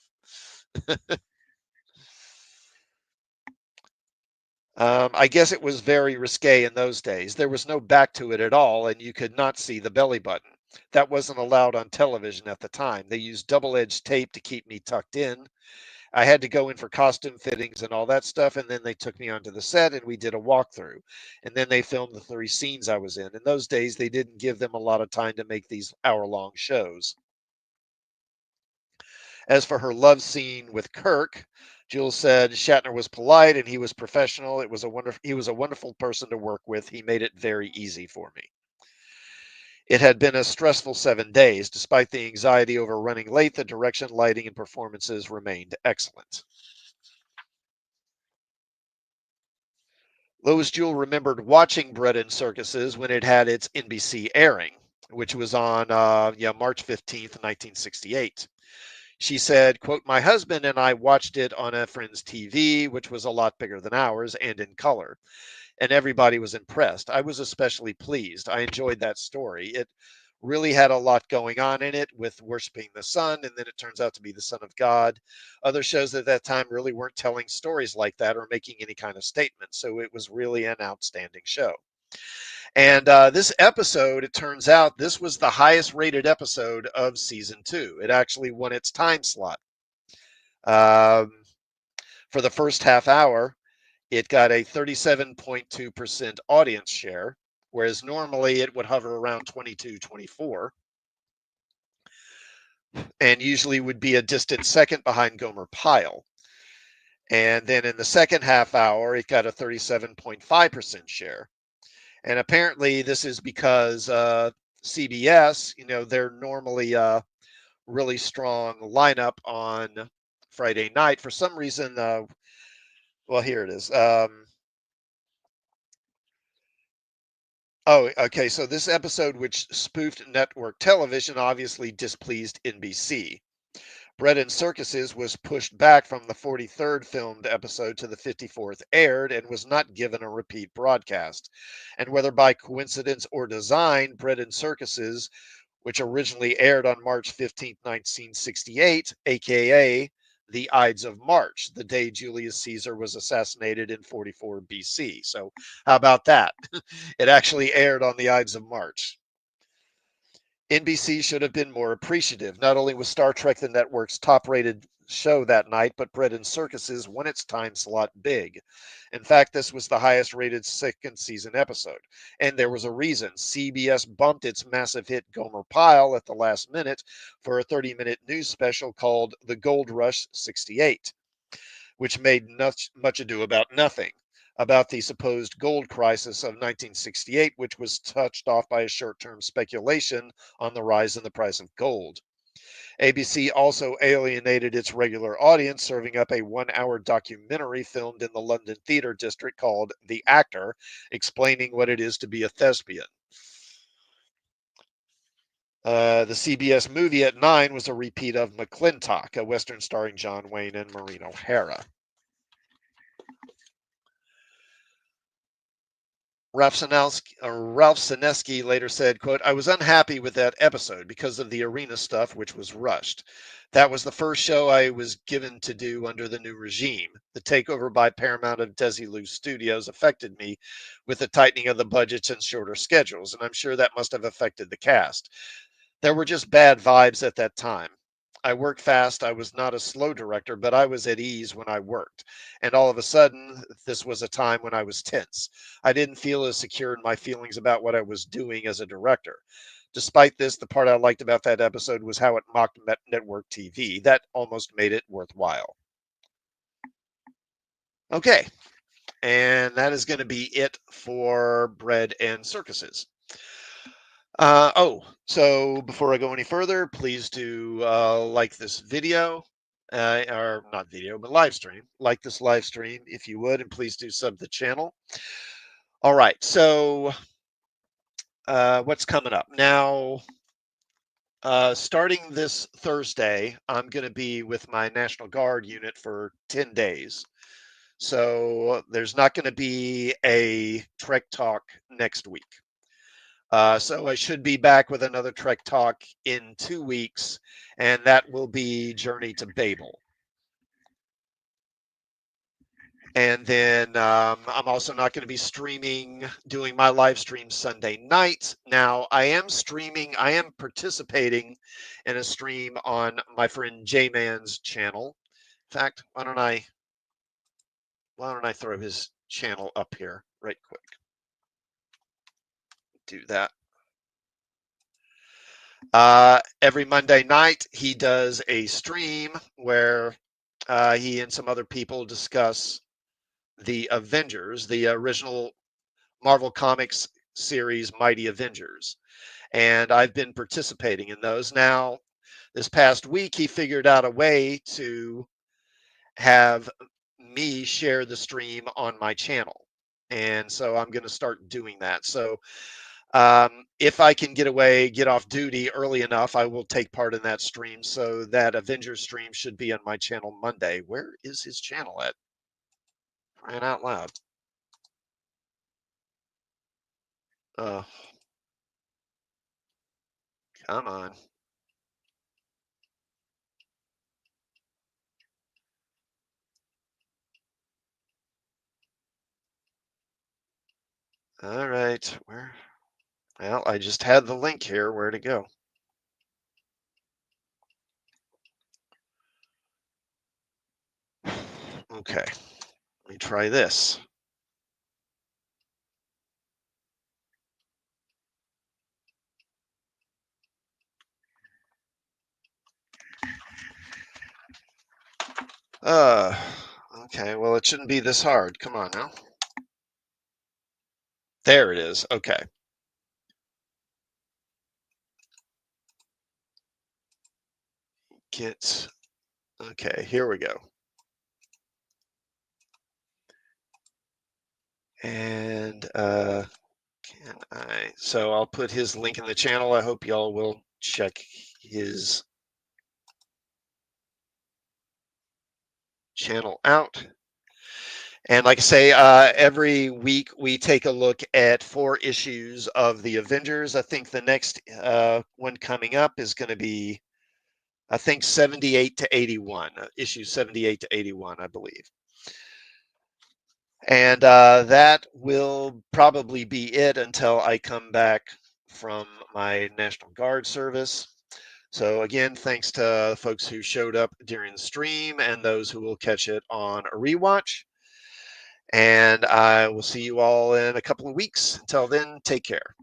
I guess it was very risque in those days. There was no back to it at all, and you could not see the belly button. That wasn't allowed on television at the time. They used double edged tape to keep me tucked in. I had to go in for costume fittings and all that stuff, and then they took me onto the set and we did a walkthrough. And then they filmed the 3 scenes I was in. In those days, they didn't give them a lot of time to make these hour-long shows. As for her love scene with Kirk, Jules said Shatner was polite and he was professional. He was a wonderful person to work with. He made it very easy for me. It had been a stressful 7 days. Despite the anxiety over running late, the direction, lighting, and performances remained excellent. Lois Jewell remembered watching Bread and Circuses when it had its NBC airing, which was on March 15th, 1968. She said, quote, my husband and I watched it on a friend's TV, which was a lot bigger than ours and in color. And everybody was impressed. I was especially pleased. I enjoyed that story. It really had a lot going on in it with worshiping the sun, and then it turns out to be the Son of God. Other shows at that time really weren't telling stories like that or making any kind of statement. So it was really an outstanding show. And this episode, it turns out, this was the highest rated episode of season 2. It actually won its time slot. Um, for the first half hour, it got a 37.2% audience share, whereas normally it would hover around 22, 24, and usually would be a distant second behind Gomer Pyle. And then in the second half hour, it got a 37.5% share. And apparently, this is because CBS, they're normally a really strong lineup on Friday night. For some reason, well, here it is. Oh, okay. So this episode, which spoofed network television, obviously displeased NBC. Bread and Circuses was pushed back from the 43rd filmed episode to the 54th aired and was not given a repeat broadcast. And whether by coincidence or design, Bread and Circuses, which originally aired on March 15th, 1968, aka the Ides of March, the day Julius Caesar was assassinated in 44 BC. So, how about that? It actually aired on the Ides of March. NBC should have been more appreciative. Not only was Star Trek the network's top rated show that night, but Bread and Circuses won its time slot big. In fact, this was the highest rated second season episode. And there was a reason. CBS bumped its massive hit Gomer Pyle at the last minute for a 30-minute news special called The Gold Rush 68, which made much ado about nothing, about the supposed gold crisis of 1968, which was touched off by a short term speculation on the rise in the price of gold. ABC also alienated its regular audience, serving up a 1 hour documentary filmed in the London theatre district called The Actor, explaining what it is to be a thespian. The CBS movie at 9 was a repeat of McClintock, a Western starring John Wayne and Maureen O'Hara. Ralph Sinesky later said, quote, I was unhappy with that episode because of the arena stuff, which was rushed. That was the first show I was given to do under the new regime. The takeover by Paramount of Desilu Studios affected me with the tightening of the budgets and shorter schedules, and I'm sure that must have affected the cast. There were just bad vibes at that time. I worked fast. I was not a slow director, but I was at ease when I worked. And all of a sudden, this was a time when I was tense. I didn't feel as secure in my feelings about what I was doing as a director. Despite this, the part I liked about that episode was how it mocked network TV. That almost made it worthwhile. Okay. And that is going to be it for Bread and Circuses. So before I go any further, please do like this video, or not video, but live stream. Like this live stream if you would, and please do sub the channel. All right, so what's coming up now? Starting this Thursday, I'm going to be with my National Guard unit for 10 days. So there's not going to be a Trek Talk next week. So I should be back with another Trek Talk in 2 weeks, and that will be Journey to Babel. And then I'm also not going to be doing my live stream Sunday night. Now, I am participating in a stream on my friend J-Man's channel. In fact, why don't I throw his channel up here right quick? Do that. Every Monday night, he does a stream where he and some other people discuss the Avengers, the original Marvel Comics series Mighty Avengers. And I've been participating in those. Now, this past week, he figured out a way to have me share the stream on my channel. And so I'm going to start doing that. So if I can get off duty early enough, I will take part in that stream. So that Avengers stream should be on my channel Monday. Where is his channel at? Crying out loud. Oh, come on. All right. Where? Well, I just had the link here. Where to go? Okay. Let me try this. Uh, Okay, well, it shouldn't be this hard. Come on now. There it is. Okay. Okay, here we go. And so I'll put his link in the channel. I hope y'all will check his channel out. And like I say, every week we take a look at 4 issues of the Avengers. I think the next one coming up is going to be, I think, 78 to 81, issue 78 to 81, I believe. And that will probably be it until I come back from my National Guard service. So again, thanks to folks who showed up during the stream and those who will catch it on a rewatch. And I will see you all in a couple of weeks. Until then, take care.